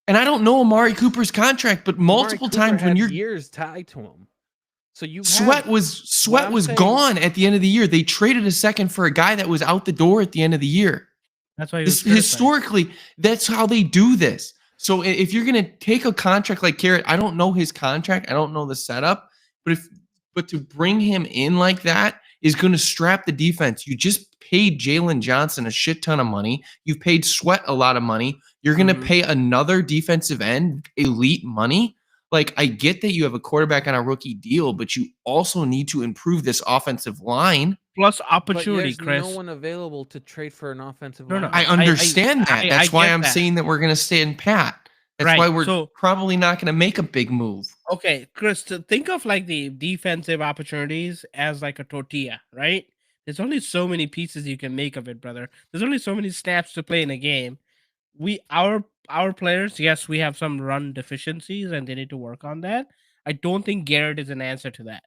And I don't know Amari Cooper's contract, but multiple Amari Cooper times when had you're years tied to him. So you Sweat have, was saying- gone at the end of the year. They traded a second for a guy that was out the door at the end of the year. That's why he was Historically, that's how they do this. So if you're going to take a contract like Garrett, I don't know his contract, I don't know the setup, but to bring him in like that is going to strap the defense. You just paid Jalen Johnson a shit ton of money. You've paid Sweat a lot of money. You're going to pay another defensive end elite money. like, I get that you have a quarterback on a rookie deal, but you also need to improve this offensive line. Plus But opportunity, there's Chris. no one available to trade for an offensive No, no, lineman. I understand that. I That's why get I'm that. saying that we're going to stand pat. That's Right, why we're so- probably not going to make a big move. Okay, Chris, to think of like the defensive opportunities as like a tortilla, right? There's only so many pieces you can make of it, brother. There's only so many snaps to play in a game. Our players, yes, we have some run deficiencies and they need to work on that. I don't think Garrett is an answer to that.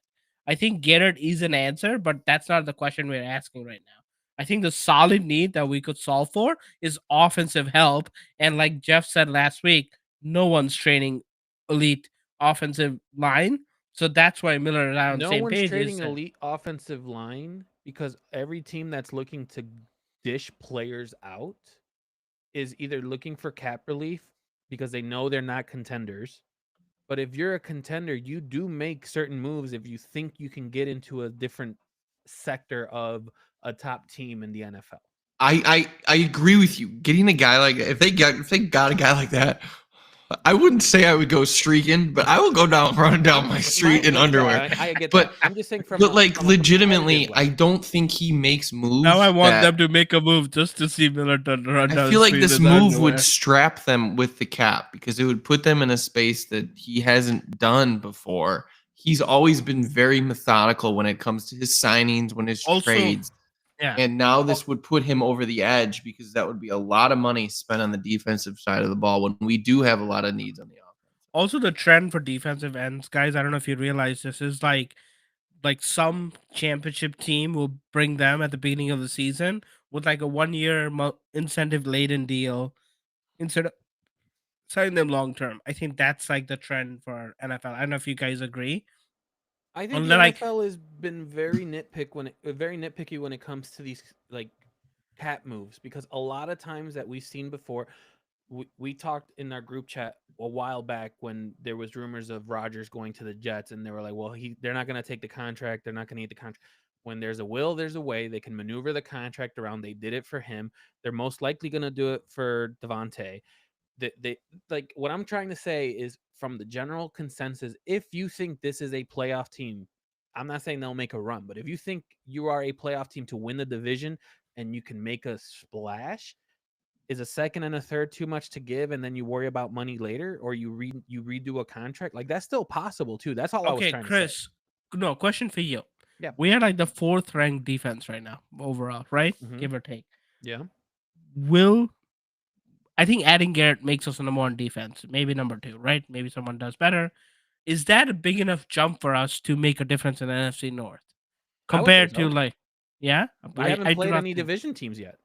I think Garrett is an answer, but that's not the question we're asking right now. I think the solid need that we could solve for is offensive help. And like Jeff said last week, no one's training elite offensive line. So that's why Miller and I are on the No same one's page. trading elite offensive line because every team that's looking to dish players out is either looking for cap relief because they know they're not contenders. But if you're a contender, you do make certain moves if you think you can get into a different sector of a top team in the NFL. I agree with you. Getting a guy like if they got a guy like that, I wouldn't say I would go streaking, but I will go running down my street in underwear. I get But- that. I'm just saying from But like from a legitimately, competitive I way. don't think he makes moves. Now I want that- them to make a move just to see Miller run down I feel the like street this in move underwear. would strap them with the cap because it would put them in a space that he hasn't done before. He's always been very methodical when it comes to his signings, when his Also- trades. Yeah. And now this would put him over the edge because that would be a lot of money spent on the defensive side of the ball when we do have a lot of needs on the offense. Also, the trend for defensive ends, guys, I don't know if you realize this, is like some championship team will bring them at the beginning of the season with like a 1-year incentive laden deal instead of signing them long term. I think that's like the trend for NFL. I don't know if you guys agree. I think Well, the then, like- NFL has been very nitpicky when it comes to these like cap moves because a lot of times that we've seen before, we talked in our group chat a while back when there was rumors of Rodgers going to the Jets, and they were like, "Well, they're not going to take the contract. They're not going to eat the contract." When there's a will, there's a way. They can maneuver the contract around. They did it for him. They're most likely going to do it for Devontae. They like what I'm trying to say is from the general consensus, if you think this is a playoff team, I'm not saying they'll make a run, but if you think you are a playoff team to win the division and you can make a splash, is a second and a third too much to give and then you worry about money later, or you redo a contract? Like that's still possible too. That's all I was Okay, trying to say. Chris, no, question for you. Yeah. We are like the 4th ranked defense right now overall, right? Mhm. Give or take. Yeah. I think adding Garrett makes us a number 1 defense, maybe number 2, right? Maybe someone does better. Is that a big enough jump for us to make a difference in the NFC North I would compared say so. to like, yeah? We I haven't do played not any think- division teams yet.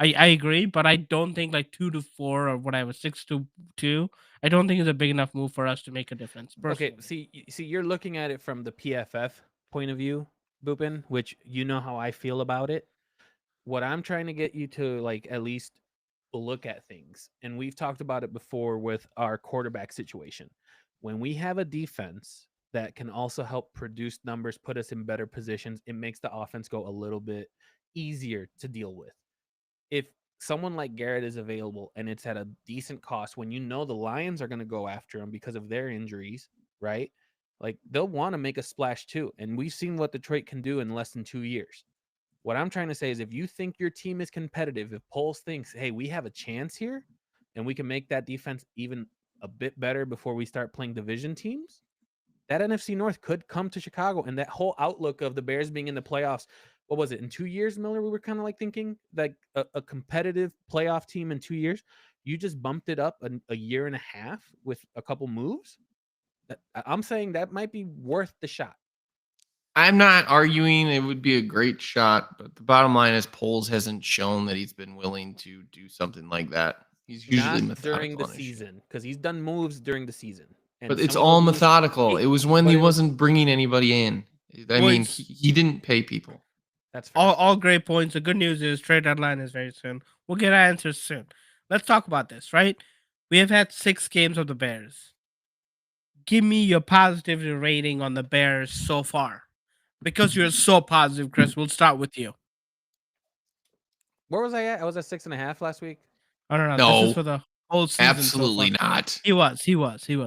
I agree, but I don't think like 2-4 or whatever, 6-2. I don't think it's a big enough move for us to make a difference. Okay, Personally. see, you're looking at it from the PFF point of view, Boopin, which you know how I feel about it. What I'm trying to get you to like at least look at things, and we've talked about it before with our quarterback situation. When we have a defense that can also help produce numbers, put us in better positions, it makes the offense go a little bit easier to deal with. If someone like Garrett is available and it's at a decent cost, when you know the Lions are going to go after him because of their injuries, right? Like they'll want to make a splash too. And we've seen what Detroit can do in less than 2 years. What I'm trying to say is if you think your team is competitive, if Poles thinks, hey, we have a chance here and we can make that defense even a bit better before we start playing division teams, that NFC North could come to Chicago. And that whole outlook of the Bears being in the playoffs, what was it, in 2 years, Miller? We were kind of like thinking like a competitive playoff team in 2 years. You just bumped it up a year and a half with a couple moves. I'm saying that might be worth the shot. I'm not arguing it would be a great shot, but the bottom line is Poles hasn't shown that he's been willing to do something like that. He's usually Not methodical during the on his shit. season, because he's done moves during the season. And But it's some of the all moves- methodical. Hey, It was when but he it was- wasn't bringing anybody in. I Well, mean, it's- he didn't pay people. That's fair. all great points. The good news is trade deadline is very soon. We'll get our answers soon. Let's talk about this, right? We have had 6 games of the Bears. Give me your positivity rating on the Bears so far. Because you're so positive, Chris, we'll start with you. Where was I at? I was at 6.5 last week. I don't know. This No. is for the whole season. Absolutely so far. not. He was.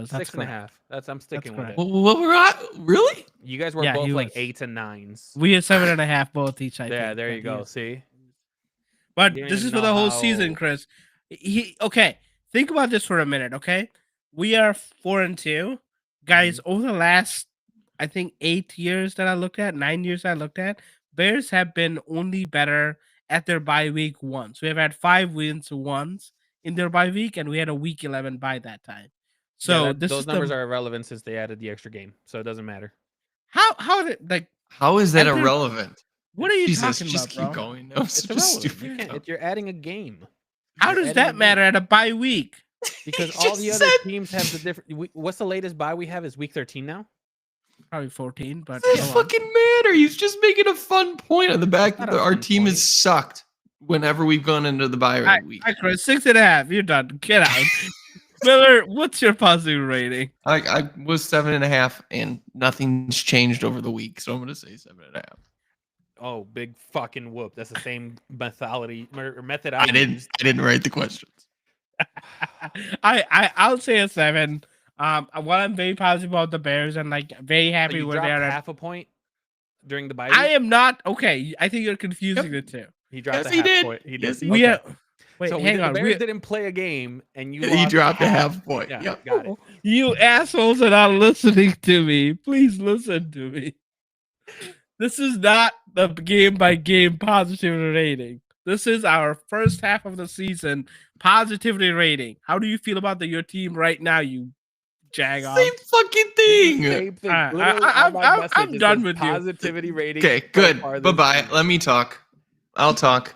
That's 6.5. correct. I'm sticking with correct. it. What were really? You guys were Yeah, both he like was. 8s and 9s. We had 7.5 both each. I Yeah, think, there but you go. he- See, But You don't this even is for know the whole season, how- Chris. Okay. Think about this for a minute, okay? We are 4-2, guys. Mm-hmm. Over the last, I think 8 years that I looked at, 9 years I looked at, Bears have been only better at their bye week once. We have had 5 wins once in their bye week, and we had a week 11 by that time. So this those is numbers the are irrelevant since they added the extra game, so it doesn't matter. how did like How is that At their- irrelevant? what are you Jesus, talking just about, keep bro? going. No, It's such a irrelevant. stupid You can't, comment. you're adding a game How You're does adding a that matter game. at a bye week? because He all just the other said- teams have the different. What's the latest bye we have? Is week 13 now? Probably 14, but Does go that on. fucking matter? He's just making a fun point on the back Not that a our fun team point. has sucked whenever we've gone into the bye All right, week. Chris, 6.5. You're done. Get out. Miller, what's your positive rating? I was 7.5, and nothing's changed over the week, so I'm gonna say 7.5. Oh, big fucking whoop! That's the same methodology or method I didn't. used. I didn't write the questions. I'll say a 7. What I'm very positive about the Bears and like very So happy you where they dropped are. half a point during the bye I week? am not okay. I think you're confusing the two. He dropped Yes, a he half did. point. He did. Yes, he We Okay. are. Wait, So hang on. The Bears didn't play a game, and you He lost dropped a half point. Yeah, Yep. got it. You assholes are not listening to me. Please listen to me. This is not the game by game positivity rating. This is our first half of the season positivity rating. How do you feel about your team right now, you jag off? Same fucking thing. Same thing. Alright, Literally I'm- on my I'm message, it done says with you. positivity rating. Okay, so good. far Bye this bye. season. Let me talk. I'll talk.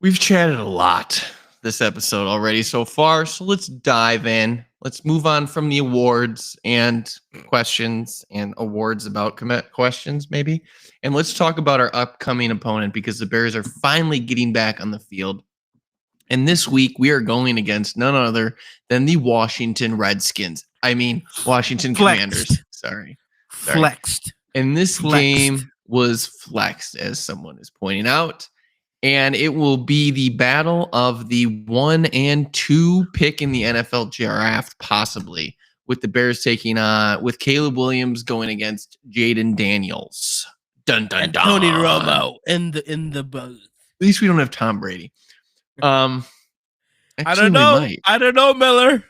We've chatted a lot this episode already so far, so let's dive in. Let's move on from the awards and questions and awards about questions, maybe. And let's talk about our upcoming opponent because the Bears are finally getting back on the field. And this week, we are going against none other than the Washington Redskins. I mean, Washington Flexed. Commanders. Sorry. Flexed. And this Flexed. game was flexed, as someone is pointing out. And it will be the battle of the 1 and 2 pick in the NFL draft, possibly, with the Bears taking with Caleb Williams going against Jaden Daniels. Dun dun And dun. Tony Romo in the booth. At least we don't have Tom Brady. I Actually, don't know. we might. I don't know, Miller.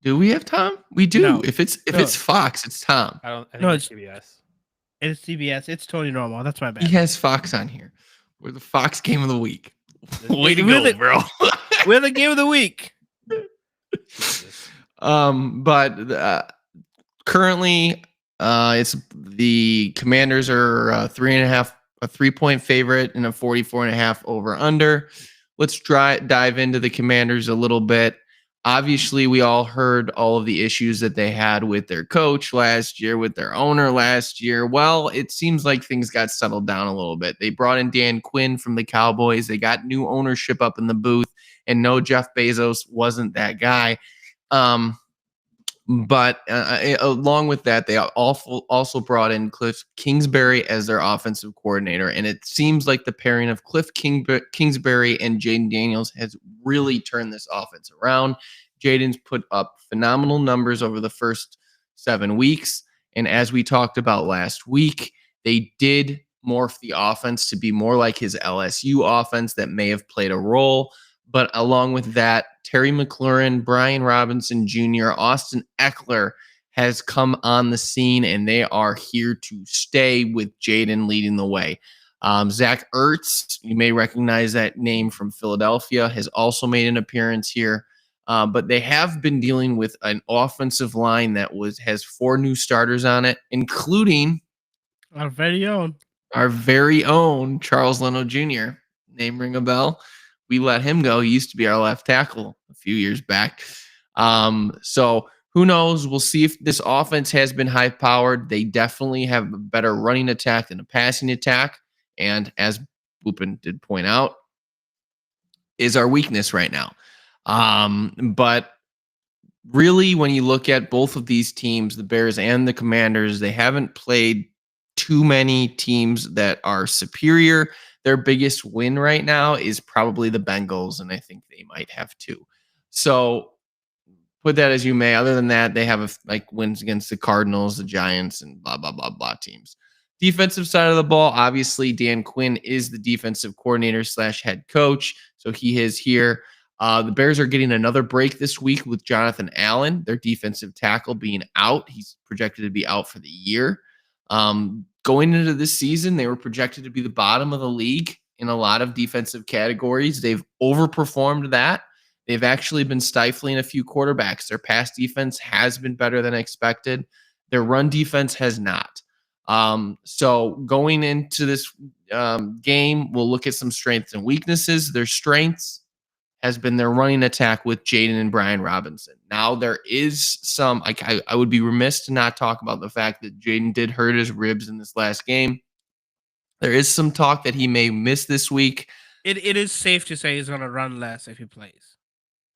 Do we have Tom? We do. No. If it's No. Fox, it's Tom. I think No, it's it's- CBS. It's CBS. It's Tony Romo. That's my He bad. has Fox on here. We're the Fox game of the week. Way to Really? go, bro. We're the game of the week. Jesus. But currently, it's the Commanders are 3.5, a 3-point favorite, and a 44.5 over under. Let's dive into the Commanders a little bit. Obviously, we all heard all of the issues that they had with their coach last year, with their owner last year. Well, it seems like things got settled down a little bit. They brought in Dan Quinn from the Cowboys. They got new ownership up in the booth. And no, Jeff Bezos wasn't that guy. But along with that, they also brought in Cliff Kingsbury as their offensive coordinator. And it seems like the pairing of Cliff Kingsbury and Jaden Daniels has really turned this offense around. Jaden's put up phenomenal numbers over the first 7 weeks. And as we talked about last week, they did morph the offense to be more like his LSU offense that may have played a role. But along with that, Terry McLaurin, Brian Robinson Jr., Austin Eckler has come on the scene, and they are here to stay with Jaden leading the way. Zach Ertz, you may recognize that name from Philadelphia, has also made an appearance here. But they have been dealing with an offensive line that has 4 new starters on it, including Our very own. Charles Leno Jr. Name ring a bell? We let him go. He used to be our left tackle a few years back. So who knows? We'll see if this offense has been high powered. They definitely have a better running attack than a passing attack. And as Boopin did point out, is our weakness right now. But really, when you look at both of these teams, the Bears and the Commanders, they haven't played too many teams that are superior. Their biggest win right now is probably the Bengals, and I think they might have 2. So put that as you may. Other than that, they have wins against the Cardinals, the Giants, and blah blah blah blah teams. Defensive side of the ball, obviously Dan Quinn is the defensive coordinator / head coach, so he is here. The Bears are getting another break this week with Jonathan Allen, their defensive tackle, being out. He's projected to be out for the year. Going into this season, they were projected to be the bottom of the league in a lot of defensive categories. They've overperformed that. They've actually been stifling a few quarterbacks. Their pass defense has been better than expected. Their run defense has not. So going into this game, we'll look at some strengths and weaknesses. Their strengths has been their running attack with Jaden and Brian Robinson. Now there is some, I would be remiss to not talk about the fact that Jaden did hurt his ribs in this last game. There is some talk that he may miss this week. It is safe to say he's going to run less if he plays.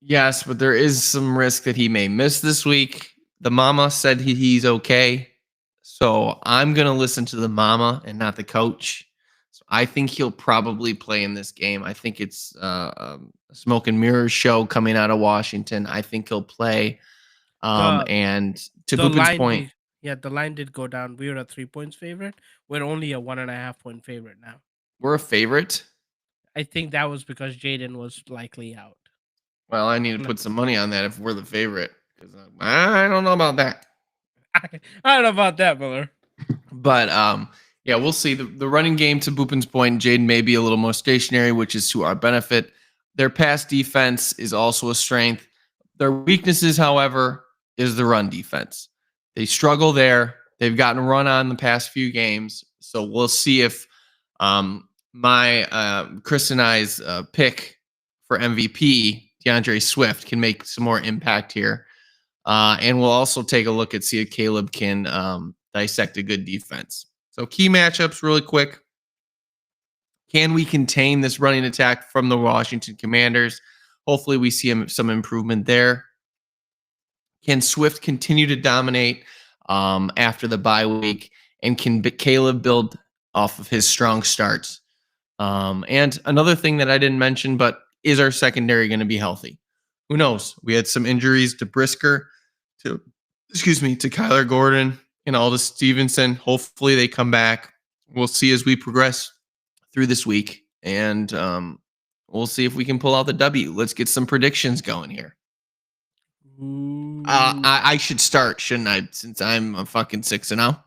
Yes, but there is some risk that he may miss this week. The mama said he's okay. So I'm going to listen to the mama and not the coach. So I think he'll probably play in this game. I think it's a smoke and mirrors show coming out of Washington. I think he'll play. And to Boopin's point. The line did go down. We were a 3 points favorite. We're only a 1.5 point favorite now. We're a favorite? I think that was because Jaden was likely out. Well, I need to put some money on that if we're the favorite. Because I don't know about that. I don't know about that, Miller. But yeah, we'll see. The running game, to Boopin's point, Jaden may be a little more stationary, which is to our benefit. Their pass defense is also a strength. Their weaknesses, however, is the run defense. They struggle there. They've gotten run on the past few games. So we'll see if Chris and I's pick for MVP, DeAndre Swift, can make some more impact here. And we'll also take a look at see if Caleb can dissect a good defense. So key matchups really quick. Can we contain this running attack from the Washington Commanders? Hopefully we see some improvement there. Can Swift continue to dominate after the bye week? And can Caleb build off of his strong starts? And another thing that I didn't mention, but is our secondary going to be healthy? Who knows? We had some injuries to Brisker, to Kyler Gordon and Aldis Stevenson. Hopefully they come back. We'll see as we progress through this week. And we'll see if we can pull out the W. Let's get some predictions going here. I should start, shouldn't I? Since I'm a fucking 6-0.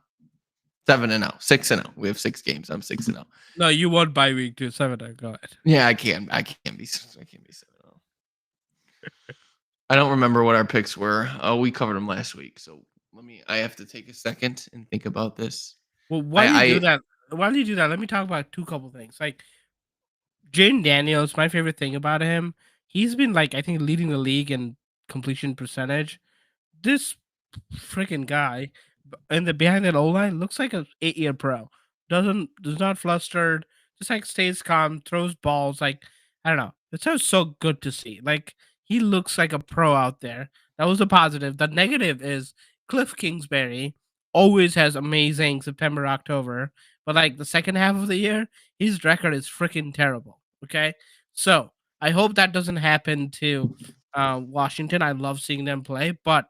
7-0. 6-0. We have 6 games. I'm 6-0. No, you won bye week too. 7-0. Go ahead. Yeah, I can't be 7-0. I don't remember what our picks were. We covered them last week. So I have to take a second and think about this. Well, while you do that, let me talk about couple things. Like Jaden Daniels, my favorite thing about him, he's been I think leading the league in completion percentage. This freaking guy in the behind that O-line looks like an 8-year pro. Does not flustered, just stays calm, throws balls. I don't know. It sounds so good to see. He looks like a pro out there. That was a positive. The negative is Cliff Kingsbury always has amazing September, October, but the second half of the year, his record is freaking terrible. Okay, so I hope that doesn't happen to Washington. I love seeing them play, but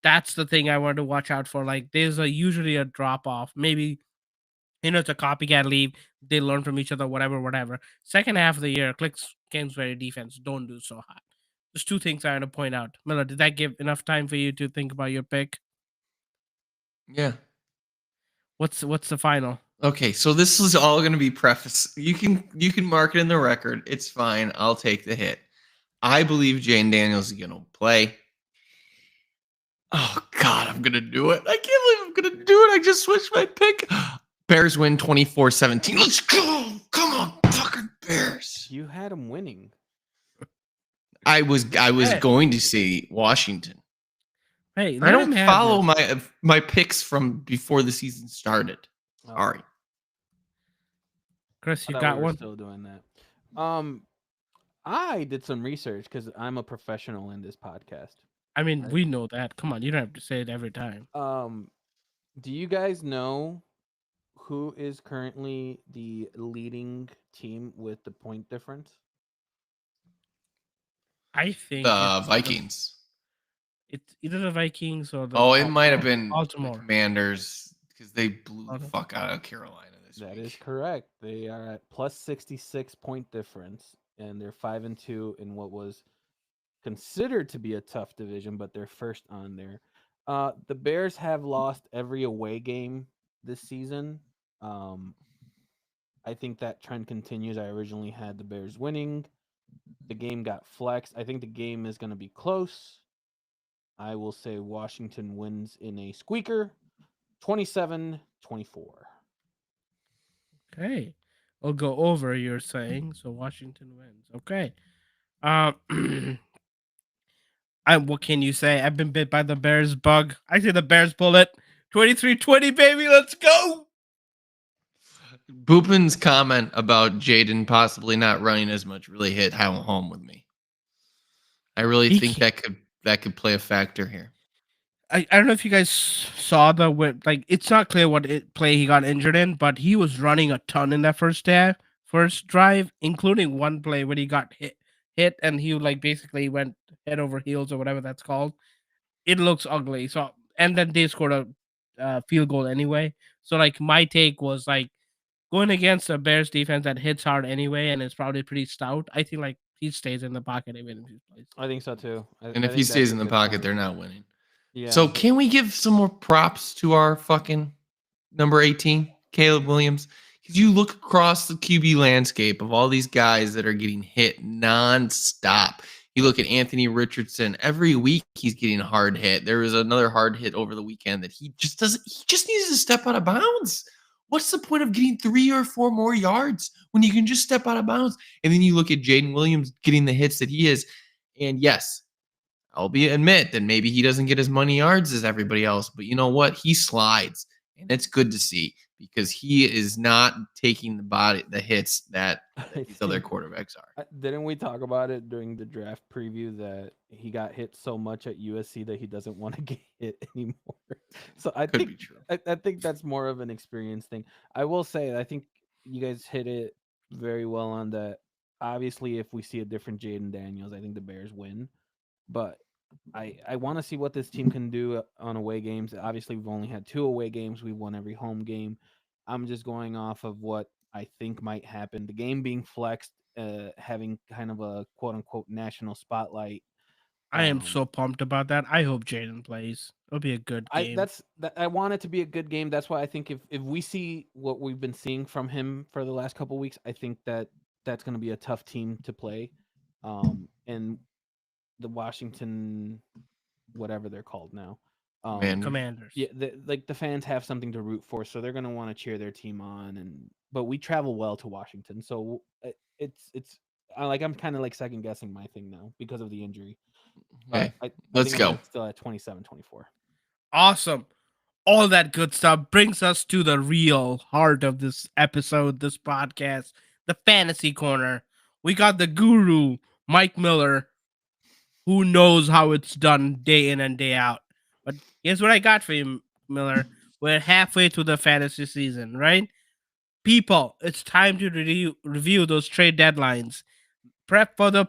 that's the thing I want to watch out for. There's usually a drop off. Maybe it's a copycat leave. They learn from each other, whatever. Second half of the year, Cliff Kingsbury defense don't do so hot. There's 2 things I want to point out. Miller, did that give enough time for you to think about your pick? Yeah. What's the final? Okay, so this is all going to be preface. You can mark it in the record. It's fine. I'll take the hit. I believe Jaden Daniels is going to play. Oh, God, I'm going to do it. I can't believe I'm going to do it. I just switched my pick. Bears win 24-17. Let's go. Come on, fucking Bears. You had them winning. I was going to say Washington. Hey, I don't follow my picks from before the season started. Sorry. Chris, you got one? Still doing that. I did some research because I'm a professional in this podcast. I mean, we know that. Come on, you don't have to say it every time. Do you guys know who is currently the leading team with the point difference? I think The it's Vikings. it's either the Vikings or the Oh, it might have been the Baltimore. Commanders because they blew the Baltimore. fuck out of Carolina this That week. is correct. They are at plus 66 point difference, and they're 5-2 in what was considered to be a tough division, but they're first on there. The Bears have lost every away game this season. I think that trend continues. I originally had the Bears winning. The game got flexed. I think the game is going to be close. I will say Washington wins in a squeaker, 27-24. Okay. We'll go over, you're saying. So Washington wins. Okay. What can you say? I've been bit by the Bears bug. I see the Bears bullet. 23-20, baby. Let's go. Boopin's comment about Jaden possibly not running as much really hit home with me. I really He think that could play a factor here. I don't know if you guys saw it's not clear what play he got injured in, but he was running a ton in that first drive, including one play when he got hit and he basically went head over heels or whatever that's called. It looks ugly. So and then they scored a field goal anyway. So my take was going against a Bears defense that hits hard anyway and is probably pretty stout. I think he stays in the pocket even if he plays. I think so too. And if he stays in the pocket, they're not winning. Yeah. So can we give some more props to our fucking number 18, Caleb Williams? Because you look across the QB landscape of all these guys that are getting hit nonstop. You look at Anthony Richardson. Every week he's getting hard hit. There was another hard hit over the weekend that he just doesn't. He just needs to step out of bounds. What's the point of getting 3 or 4 more yards when you can just step out of bounds? And then you look at Jaden Williams getting the hits that he is. And yes, I'll admit that maybe he doesn't get as many yards as everybody else, but you know what? He slides, and it's good to see because he is not taking the hits that these other quarterbacks are. Didn't we talk about it during the draft preview that he got hit so much at USC that he doesn't want to get hit anymore? So I Could think be true. I think that's more of an experience thing. I will say I think you guys hit it very well on that. Obviously, if we see a different Jaden Daniels, I think the Bears win. But I want to see what this team can do on away games. Obviously, we've only had 2 away games. We've won every home game. I'm just going off of what I think might happen. The game being flexed, having kind of a quote unquote national spotlight. I am so pumped about that. I hope Jaden plays. It'll be a good game. I want it to be a good game. That's why I think if we see what we've been seeing from him for the last couple of weeks, I think that's going to be a tough team to play. And the Washington, whatever they're called now, Commanders. Yeah, the fans have something to root for, so they're going to want to cheer their team on. But we travel well to Washington, so it's I'm kind of second guessing my thing now because of the injury. Okay, I let's think go. Still at 27-24. Awesome. All that good stuff brings us to the real heart of this episode, this podcast, the Fantasy Corner. We got the guru, Mike Miller, who knows how it's done day in and day out. But here's what I got for you, Miller. We're halfway through the fantasy season, right? People, it's time to review those trade deadlines. Prep for the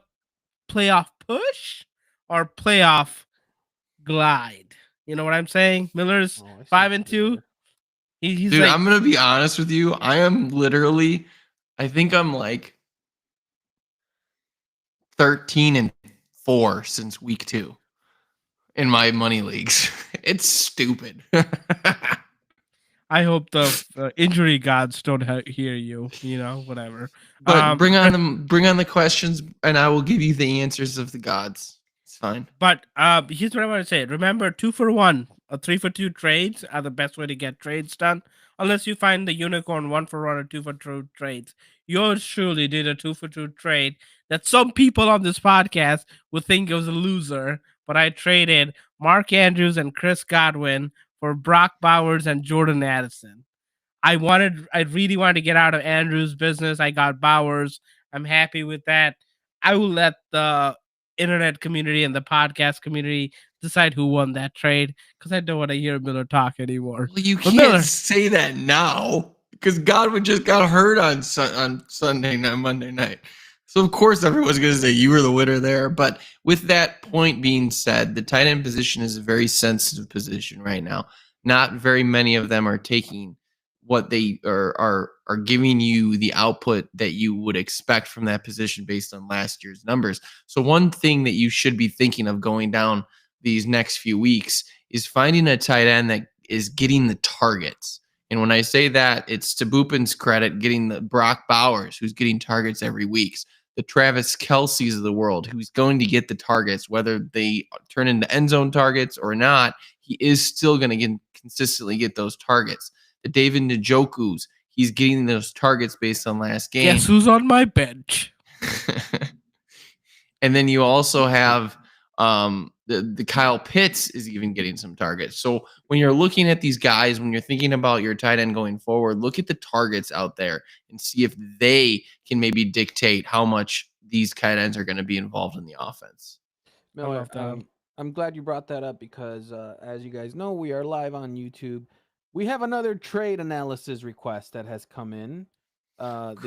playoff push or playoff glide. You know what I'm saying? Miller's 5-2. He's Dude, I'm gonna be honest with you. I am literally, I think I'm 13-4 since week 2 in my money leagues. It's stupid. I hope the injury gods don't hear you. Whatever. But bring on the questions, and I will give you the answers of the gods. It's fine. But here's what I want to say. Remember, 2-for-1 or 3-for-2 trades are the best way to get trades done. Unless you find the unicorn 1-for-1 or 2-for-2 trades. Yours truly did a 2-for-2 trade that some people on this podcast would think it was a loser. But I traded Mark Andrews and Chris Godwin for Brock Bowers and Jordan Addison. I really wanted to get out of Andrews' business. I got Bowers. I'm happy with that. I will let the internet community and the podcast community decide who won that trade because I don't want to hear Miller talk anymore. Well, you can't say that now because Godwin just got hurt on Monday night. So of course everyone's going to say you were the winner there. But with that point being said, the tight end position is a very sensitive position right now. Not very many of them are taking what they are giving you the output that you would expect from that position based on last year's numbers. So one thing that you should be thinking of going down these next few weeks is finding a tight end that is getting the targets. And when I say that, it's to Bupin's credit getting the Brock Bowers, who's getting targets every week, the Travis Kelce's of the world, who's going to get the targets, whether they turn into end zone targets or not. He is still going to consistently get those targets. The David Njoku's, he's getting those targets based on last game. Guess who's on my bench? And then you also have the Kyle Pitts is even getting some targets. So when you're looking at these guys, when you're thinking about your tight end going forward, look at the targets out there and see if they can maybe dictate how much these tight ends are going to be involved in the offense. Miller, love that. I'm glad you brought that up because, as you guys know, we are live on YouTube. We have another trade analysis request that has come in. The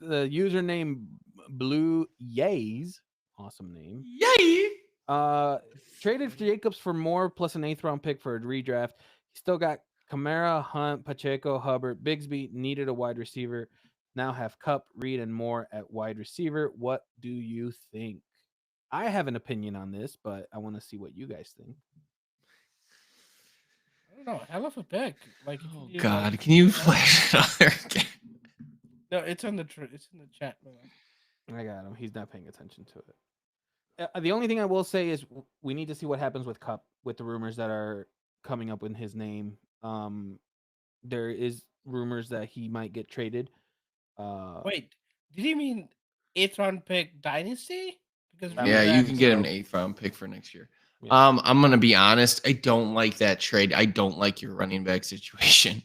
username Blue Yays, awesome name. Yay! Traded Jacobs for more plus an 8th round pick for a redraft. He still got Kamara, Hunt, Pacheco, Hubbard, Bigsby. Needed a wide receiver. Now have Kupp, Reed, and Moore at wide receiver. What do you think? I have an opinion on this, but I want to see what you guys think. I don't know. Hell of a pick. Like, Oh God, can you flash it out there again? No, it's on it's in the chat. I got him. He's not paying attention to it. The only thing I will say is we need to see what happens with Kupp, with the rumors that are coming up in his name. There is rumors that he might get traded. Wait, did he mean 8th round pick dynasty? Because Yeah, you can get him an 8th round pick for next year. Yeah. I'm gonna be honest. I don't like that trade. I don't like your running back situation.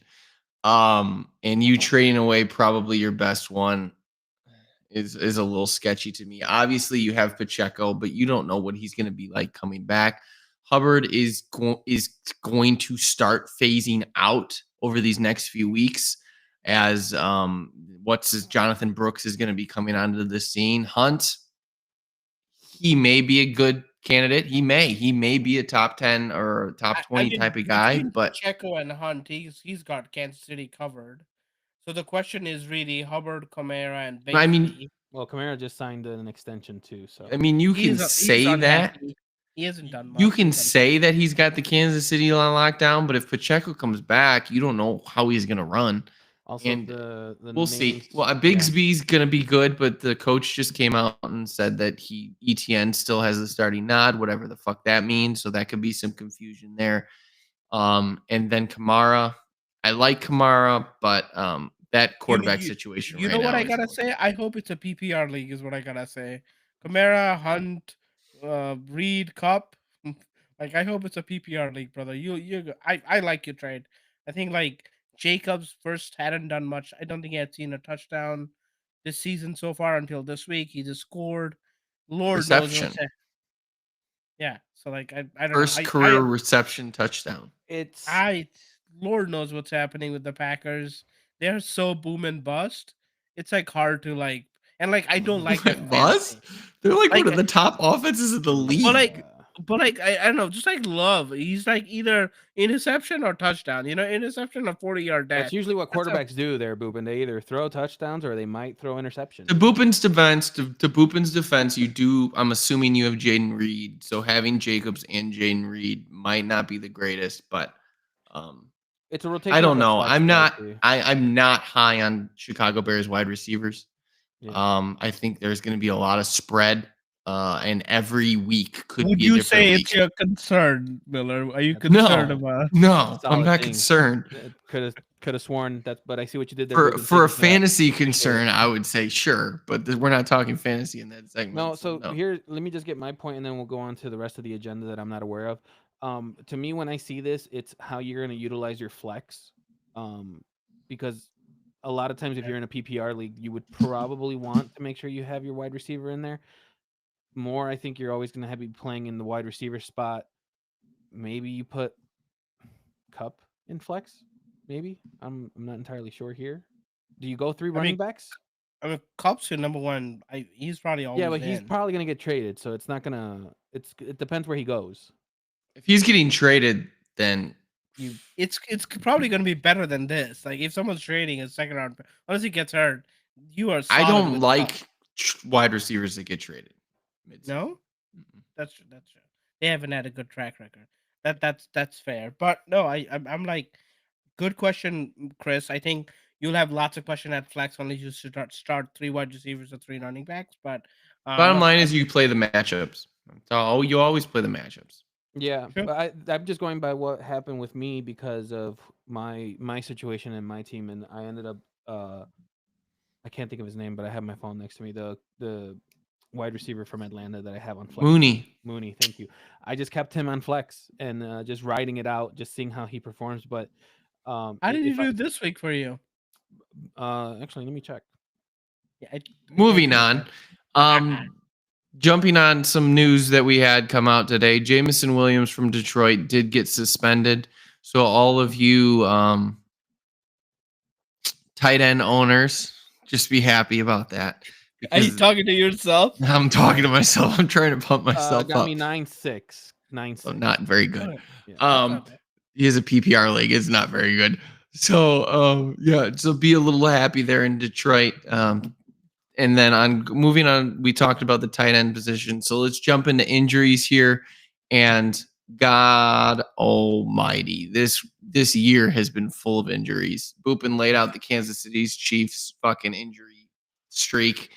And you trading away probably your best one is a little sketchy to me. Obviously, you have Pacheco, but you don't know what he's going to be like coming back. Hubbard is going to start phasing out over these next few weeks as Jonathan Brooks is going to be coming onto the scene. Hunt, he may be a good candidate. He may be a top 10 or top 20 type of guy, but Pacheco and Hunt, he's got Kansas City covered. So the question is really Hubbard, Kamara, and Bigsby. I mean, well, Kamara just signed an extension too. So I mean, you can say that. He hasn't done much. You can say that he's got the Kansas City on lockdown, but if Pacheco comes back, you don't know how he's going to run. Also, and the we'll see. Well, Bigsby's going to be good, but the coach just came out and said that ETN still has the starting nod, whatever the fuck that means. So that could be some confusion there. And then Kamara, I like Kamara, but that quarterback situation. You know what I gotta say? I hope it's a PPR league, is what I gotta say. Kamara, Hunt, Reed, Kupp. Like, I hope it's a PPR league, brother. I like your trade. I think like Jacobs first hadn't done much. I don't think he had seen a touchdown this season so far until this week. He just scored. Lord reception. knows. Yeah. So like I don't First know. career reception touchdown. Lord knows what's happening with the Packers. They're so boom and bust. It's like hard to like, and like I don't like that bust. They're like one of the top offenses in the league. But like I don't know, just like Love, he's like either interception or touchdown. You know, interception or 40-yard dash. That's usually what quarterbacks do there, Boopin. They either throw touchdowns or they might throw interceptions. To Boopin's defense, you do. I'm assuming you have Jaden Reed, so having Jacobs and Jaden Reed might not be the greatest, but it's a rotation. I don't know. I'm not high on Chicago Bears wide receivers. Yeah. I think there's going to be a lot of spread, and every week could be a different week. Would you say it's your concern, Miller? Are you concerned about? No, I'm not concerned. Could have sworn that, but I see what you did there. For a fantasy concern, I would say sure, but we're not talking fantasy in that segment. No, so here, let me just get my point, and then we'll go on to the rest of the agenda that I'm not aware of. To me, when I see this, it's how you're going to utilize your flex, because a lot of times if you're in a PPR league, you would probably want to make sure you have your wide receiver in there. More, I think you're always going to be playing in the wide receiver spot. Maybe you put Kupp in flex. Maybe I'm not entirely sure here. Do you go 3 running backs? I mean, Cobb's your number one. He's probably always Yeah, but he's in. probably gonna get traded, so it's not gonna. It depends where he goes. If he's getting traded, then It's probably going to be better than this. Like if someone's trading a second round, unless he gets hurt, you are. I solid don't with like Cobb. wide receivers that get traded. Mid-season. No, Mm-mm. that's true. That's true. They haven't had a good track record. That's fair. But no, I'm like, good question, Chris. I think you'll have lots of question at flex only you start 3 wide receivers or 3 running backs. But Bottom line is you play the matchups. So you always play the matchups. Yeah, Sure. but I'm just going by what happened with me because of my situation and my team, and I ended up I can't think of his name, but I have my phone next to me. The wide receiver from Atlanta that I have on flex. Mooney. Thank you. I just kept him on flex and just riding it out, just seeing how he performs. But how did you do this week for you? Actually, let me check. Yeah, Moving on. Jumping on some news that we had come out today. Jameson Williams from Detroit did get suspended. So all of you tight end owners, just be happy about that. Are you talking to yourself? I'm talking to myself. I'm trying to pump myself Got up. me 9-6. 9-6. So not very good. Yeah. He has a PPR league. It's not very good. So so be a little happy there in Detroit. And then moving on, we talked about the tight end position. So let's jump into injuries here. And God Almighty, this year has been full of injuries. Boopin laid out the Kansas City Chiefs fucking injury streak,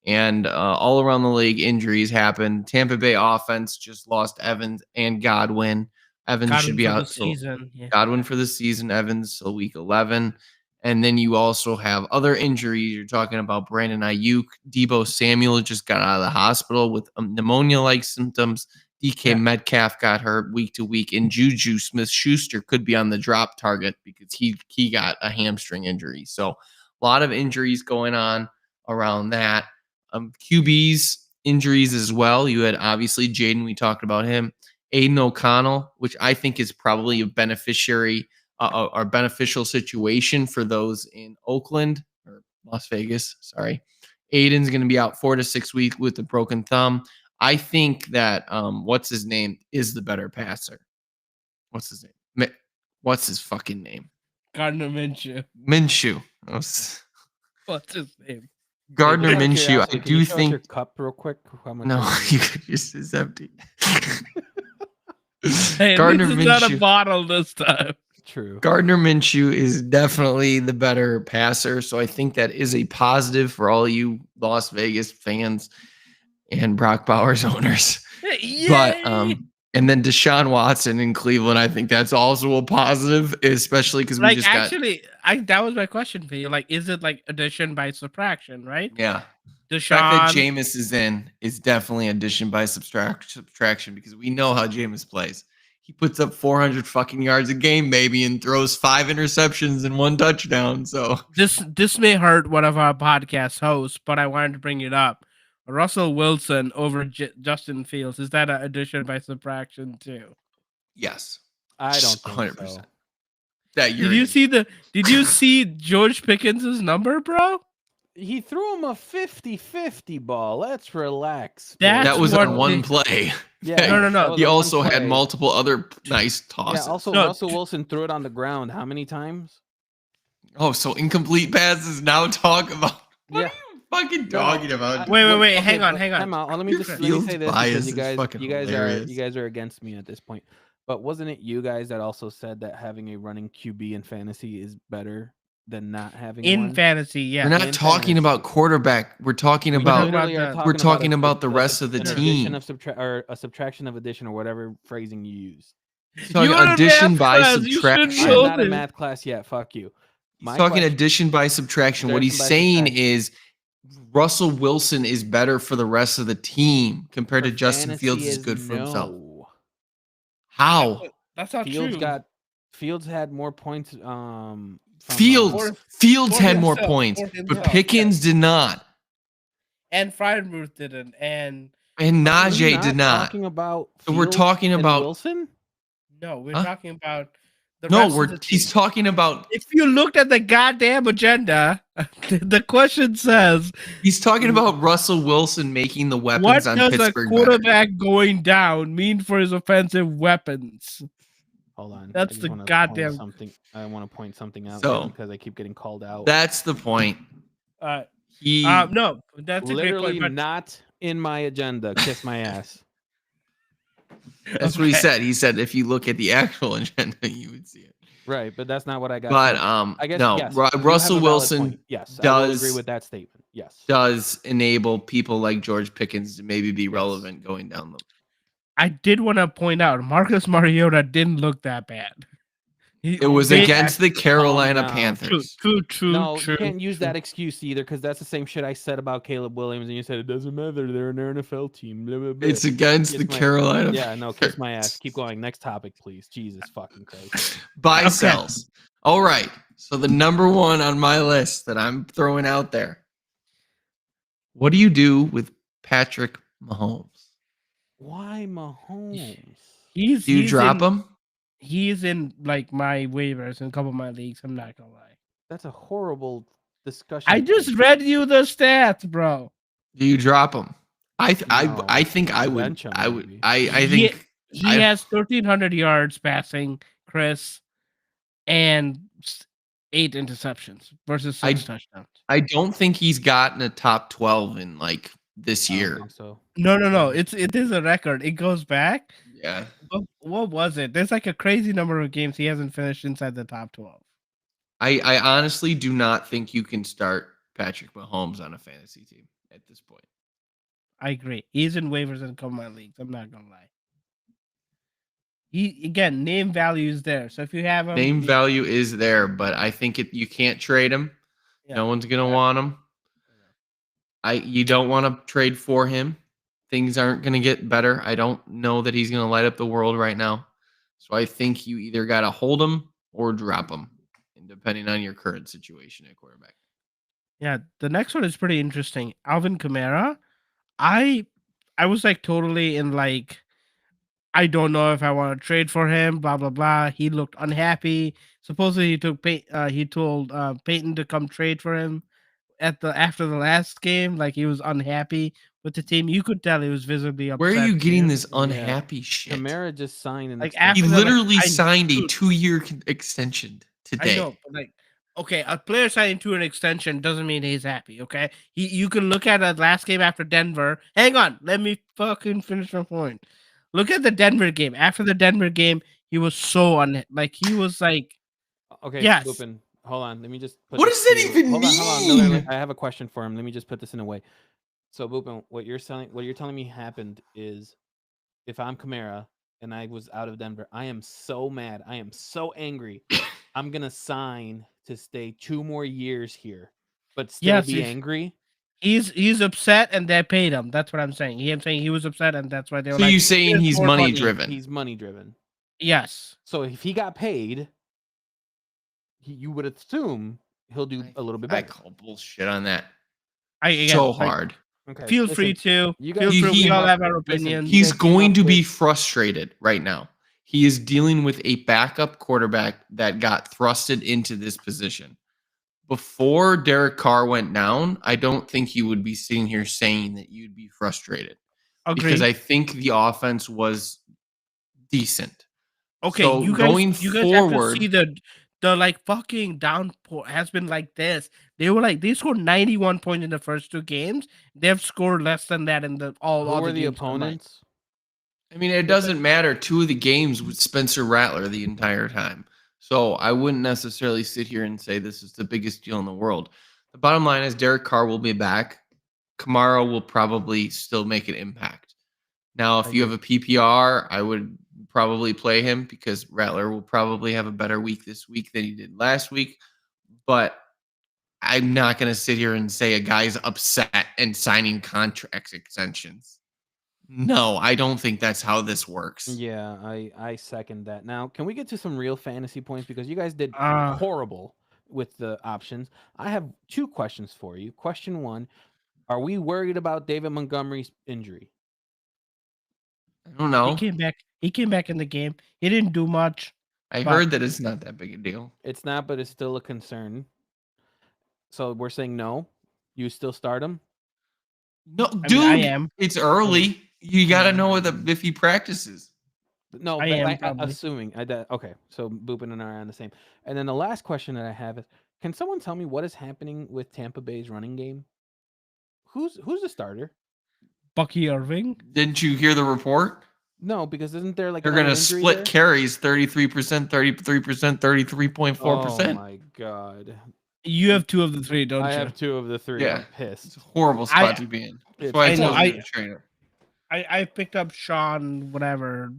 and all around the league, injuries happen. Tampa Bay offense just lost Evans and Godwin. Evans should be out for the season. Yeah. Godwin for the season. Evans till week 11. And then you also have other injuries. You're talking about Brandon Ayuk. Deebo Samuel just got out of the hospital with pneumonia-like symptoms. DK Metcalf got hurt week to week. And Juju Smith-Schuster could be on the drop target because he got a hamstring injury. So a lot of injuries going on around that. QBs injuries as well. You had obviously Jaden. We talked about him. Aiden O'Connell, which I think is probably a beneficial situation for those in Oakland or Las Vegas. Sorry. Aiden's going to be out 4 to 6 weeks with a broken thumb. I think that what's his name is the better passer. What's his name? What's his fucking name? Gardner Minshew. What's his name? Gardner Minshew. I do think your cup real quick. How much no, it's empty. Hey, Gardner this is Minshew. not a bottle this time. True. Gardner Minshew is definitely the better passer, so I think that is a positive for all you Las Vegas fans and Brock Bowers owners. Yay! But and then Deshaun Watson in Cleveland, I think that's also a positive, especially because we just that was my question for you. Like, is it like addition by subtraction, right? yeah. Deshaun. The fact that Jameis is in is definitely addition by subtraction because we know how Jameis plays. He puts up 400 fucking yards a game, baby, and throws 5 interceptions and 1 touchdown. So this may hurt one of our podcast hosts, but I wanted to bring it up. Russell Wilson over Justin Fields, is that an addition by subtraction too? yes, I don't think 100%. so. That year. Did you see George Pickens' number, bro? He threw him a 50-50 ball. Let's relax. That's that was what on one they- play. Yeah, No. He also had multiple other nice tosses. Yeah, also No, Russell Wilson threw it on the ground. How many times? Oh, so incomplete passes now talk about. What Yeah. are you fucking talking about? Wait, Okay, hang on. Time out. Let me Your say this Fields because bias you is guys, fucking you guys hilarious. are against me at this point. But wasn't it you guys that also said that having a running QB in fantasy is better than not having In one? fantasy, yeah. We're not in talking fantasy. about quarterback. We're talking about literally are the- we're talking a about the sub- rest of the an team. addition of or a subtraction of addition or whatever phrasing you use. talking You're in addition math by class, you should subtraction. know I'm not in this. math class yet. Fuck you. He's talking addition by subtraction. What he's Addition by saying subtraction. is Russell Wilson is better for the rest of the team compared to Justin Fields is good for himself. How? That's not Fields true. Fields had more points. From, Fields for had more himself, points, for but himself, Pickens did not, And Fryermuth didn't. And and Are we Najee did not. Talking about So we're Fields talking and about Wilson. no, we're Huh? talking about The No, rest of the he's team. talking about If you looked at the goddamn agenda, the question says, he's talking about Russell Wilson making the "What weapons on does a Pittsburgh better. quarterback going down mean for his offensive weapons?" Hold on. That's I just the want to goddamn- point something. I want to point something out So, because I keep getting called out. That's the point. No, that's a great Literally point. But not in my agenda. Kiss my ass. That's what he Okay. said. He said if you look at the actual agenda, you would see it. Right, but that's not what I got. But So I guess no, yes, you have Russell a valid Wilson point. Yes, I will agree does with that statement. Yes. does enable people like George Pickens to maybe be relevant going down the. I did want to point out Marcus Mariota didn't look that bad. It was They- against the Carolina down. Panthers. True. No, you can't use true. that excuse either because that's the same shit I said about Caleb Williams, and you said it doesn't matter. They're an NFL team. Blah, blah, blah. It's against Kiss the my- Carolina. Yeah, no, kiss my ass. Panthers. Keep going. Next topic, please. Jesus fucking Christ. Buy Okay. sells. All right. So the number one on my list that I'm throwing out there. What do you do with Patrick Mahomes? Why Mahomes? Do you drop him? He's in like my waivers in a couple of my leagues. I'm not gonna lie. That's a horrible discussion. I just point. read you the stats, bro. Do you drop him? I No. think I would. Bench him, I would. maybe. I think He I- has 1,300 yards passing, Chris, and 8 interceptions versus 6 touchdowns. I don't think he's gotten a top 12 in like this I don't year. think so. No. It is a record. It goes back. Yeah. What was it? There's like a crazy number of games he hasn't finished inside the top 12. I honestly do not think you can start Patrick Mahomes on a fantasy team at this point. I agree. He's in waivers in a couple of my leagues. I'm not gonna lie. He again, name value is there. So if you have him, Name value is there, but I think you can't trade him. Yeah. No one's gonna want him. You don't want to trade for him. Things aren't gonna get better. I don't know that he's gonna light up the world right now. So I think you either gotta hold him or drop him, depending on your current situation at quarterback. Yeah, the next one is pretty interesting. Alvin Kamara. I was like totally in like, I don't know if I want to trade for him. Blah blah blah. He looked unhappy. Supposedly he told Peyton to come trade for him after the last game. Like he was unhappy with the team. You could tell he was visibly upset. Where are you getting too. this unhappy shit? Kamara just signed an Like, extension. He after the, like, literally I- signed a dude, 2-year extension today. I know, but like, okay, a player signing to an extension doesn't mean he's happy. Okay, you can look at the last game after Denver. Hang on, let me fucking finish my point. Look at the Denver game. After the Denver game, he was so he was like, Okay, Yes. Boopin, hold on. Let me just put What this does that to you. even Hold on. No, mean? I have a question for him. Let me just put this in a way. So, Boopin, what you're telling me happened is if I'm Kamara and I was out of Denver, I am so mad. I am so angry. I'm gonna sign to stay 2 more years here, but still Yes, be he's- angry. he's upset and they paid him. That's what I'm saying. I'm saying he was upset and that's why they were So like, you saying "Here's he's more money money." driven? He's money driven. Yes. So if he got paid, you would assume he'll do a little bit I better. call bullshit on that. Again, So like, hard. Okay, Feel listen, free to. you Feel guys free. he- We all came have up- our listen, opinions. He's guys came going up to be with- frustrated right now. He is dealing with a backup quarterback that got thrusted into this position. Before Derek Carr went down, I don't think you would be sitting here saying that you'd be frustrated because Agreed. I think the offense was decent. Okay, So you guys, going have to see forward- the like fucking downpour has been like this. They scored 91 points in the first 2 games. They've scored less than that in the all Who other were the games combined. opponents? I mean, it doesn't matter. 2 of the games with Spencer Rattler the entire time. So I wouldn't necessarily sit here and say this is the biggest deal in the world. The bottom line is Derek Carr will be back. Kamara will probably still make an impact. Now, if you have a PPR, I would probably play him because Rattler will probably have a better week this week than he did last week. But I'm not going to sit here and say a guy's upset and signing contract extensions. No, I don't think that's how this works. Yeah, I second that. Now, can we get to some real fantasy points because you guys did Uh, horrible with the options. I have 2 questions for you. Question 1, are we worried about David Montgomery's injury? I don't know. He came back in the game. He didn't do much. I But- heard that it's not that big a deal. It's not, but it's still a concern. So we're saying no. You still start him? No, I dude, mean, I am. it's early. You got to Yeah. know if he practices. No, I but am probably. assuming. Okay, so Boopin and I are on the same. And then the last question that I have is: can someone tell me what is happening with Tampa Bay's running game? Who's the starter? Bucky Irving. Didn't you hear the report? No, because isn't there like They're another going to injury split there? carries 33%, 33%, 33.4%. Oh my god! You have 2 of the 3, don't I you? have 2 of the 3. Yeah. I'm pissed. It's a horrible spot to be in. That's why I I know, told you to trainer. I picked up Sean whatever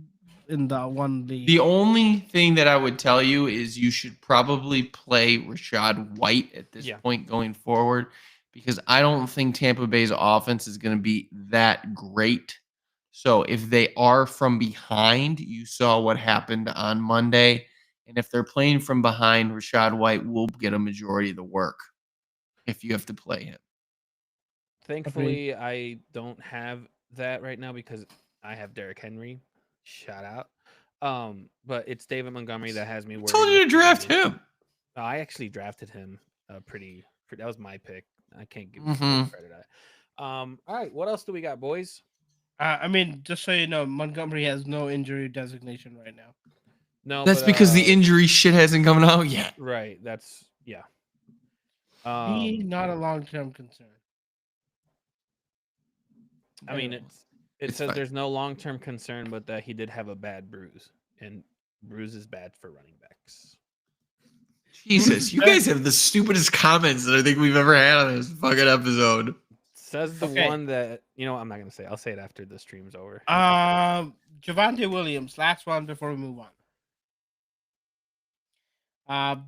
in the one league. The only thing that I would tell you is you should probably play Rashad White at this Yeah. point going forward, because I don't think Tampa Bay's offense is going to be that great. So if they are from behind, you saw what happened on Monday. And if they're playing from behind, Rashad White will get a majority of the work if you have to play him. Thankfully, I don't have that right now because I have Derrick Henry. Shout out. But it's David Montgomery that has me I worried. told you to with draft the- him. I actually drafted him pretty. That was my pick. I can't give Mhm. credit. All right, what else do we got, boys? I mean, just so you know, Montgomery has no injury designation right now. No, That's but, because the injury shit hasn't come out yet. Right. That's yeah. He's not a long-term concern. I mean, Anyway, it it's says fine. there's no long-term concern, but that he did have a bad bruise, and bruise is bad for running backs. Jesus, you guys have the stupidest comments that I think we've ever had on this fucking episode. Says the Okay. one that I'm not gonna say. I'll say it after the stream's over. Javonte Williams, last one before we move on.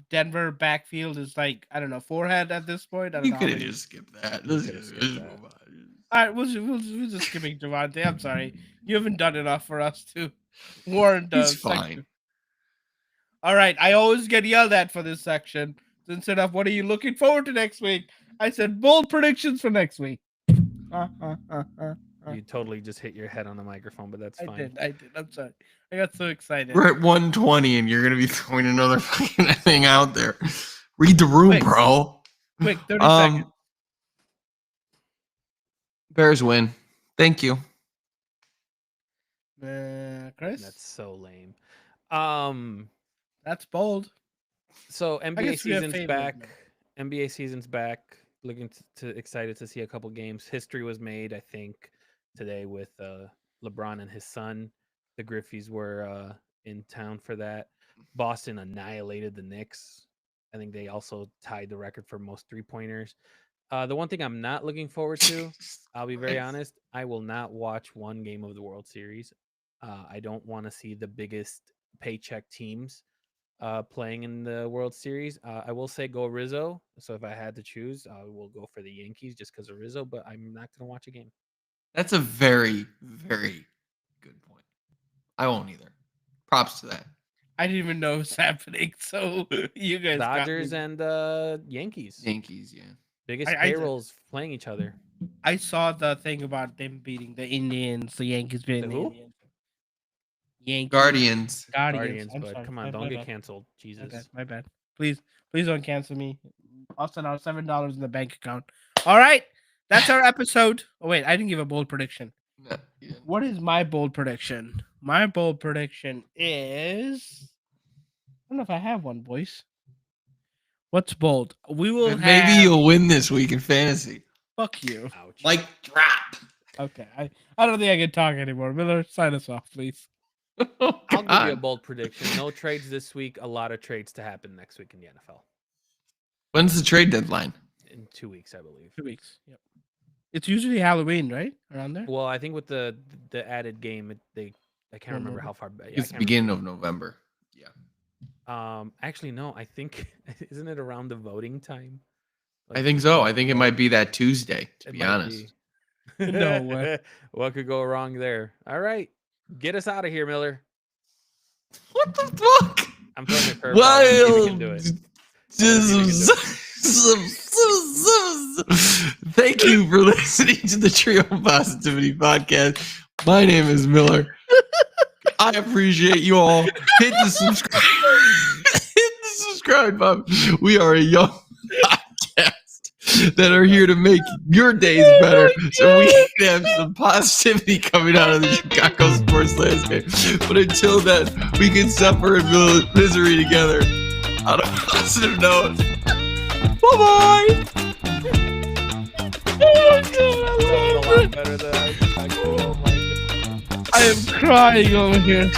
Denver backfield is like, I don't know, forehead at this point. I don't You know. could how have many- just skipped that. You Let's coulda just skipped that. move on. All right, we're just skipping Javonte. I'm sorry. You haven't done enough for us to warrant the He's section. fine. All right, I always get yelled at for this section. So instead of what are you looking forward to next week, I said bold predictions for next week. You totally just hit your head on the microphone, but that's I fine. did. I'm sorry. I got so excited. We're at 120 and you're going to be throwing another fucking thing out there. Read the room, Quick. bro. Quick, 30 seconds. Bears win. Thank you. Chris, That's so lame. that's bold. So NBA guess we have season's favorite back. now. NBA season's back. Looking to excited to see a couple games. History was made, I think, today with LeBron and his son. The Griffies were in town for that. Boston annihilated the Knicks. I think they also tied the record for most 3-pointers. The one thing I'm not looking forward to, I'll be very honest, I will not watch one game of the World Series. I don't want to see the biggest paycheck teams playing in the World Series. I will say go Rizzo. So if I had to choose, I will go for the Yankees just because of Rizzo, but I'm not going to watch a game. That's a very, very good point. I won't either. Props to that. I didn't even know it was happening. So you guys got Dodgers me. and Yankees. Yankees, yeah. Biggest I- payrolls playing each other. I saw the thing about them beating the Indians, the Yankees beating the who? Indians. Yankees. Guardians. Guardians, I'm but sorry. come on, My don't get bad. canceled. Jesus. My bad. Please don't cancel me. I'll send out $7 in the bank account. All right. That's our episode. Oh, wait. I didn't give a bold prediction. No, you didn't. What is my bold prediction? My bold prediction is. I don't know if I have one, boys. What's bold? We will Maybe have. you'll win this week in fantasy. Fuck you. Ouch. Like drop. Okay. I don't think I can talk anymore. Miller, sign us off, please. Oh, I'll give you a God. bold prediction. No trades this week. A lot of trades to happen next week in the NFL. When's the trade deadline? In 2 weeks, I believe. 2 weeks. Yep. It's usually Halloween, right? Around there? Well, I think with the added game, I can't remember how far back. It's the beginning of November. Yeah. Actually, no. I think isn't it around the voting time? I think so. I think it might be that Tuesday, to It be might honest. be. No way. What could go wrong there? All right, get us out of here, Miller. What the fuck? I'm throwing a curveball. Let's see if we Well, can do it. thank you for listening to the Trio of Positivity podcast. My name is Miller. I appreciate you all. Hit the subscribe. subscribe, Bob. We are a young podcast that are here to make your days better, so we can have some positivity coming out of the Chicago sports landscape. But until then, we can suffer in misery together on a positive note. Bye-bye. A lot better than I could. Oh my God. I am crying over here.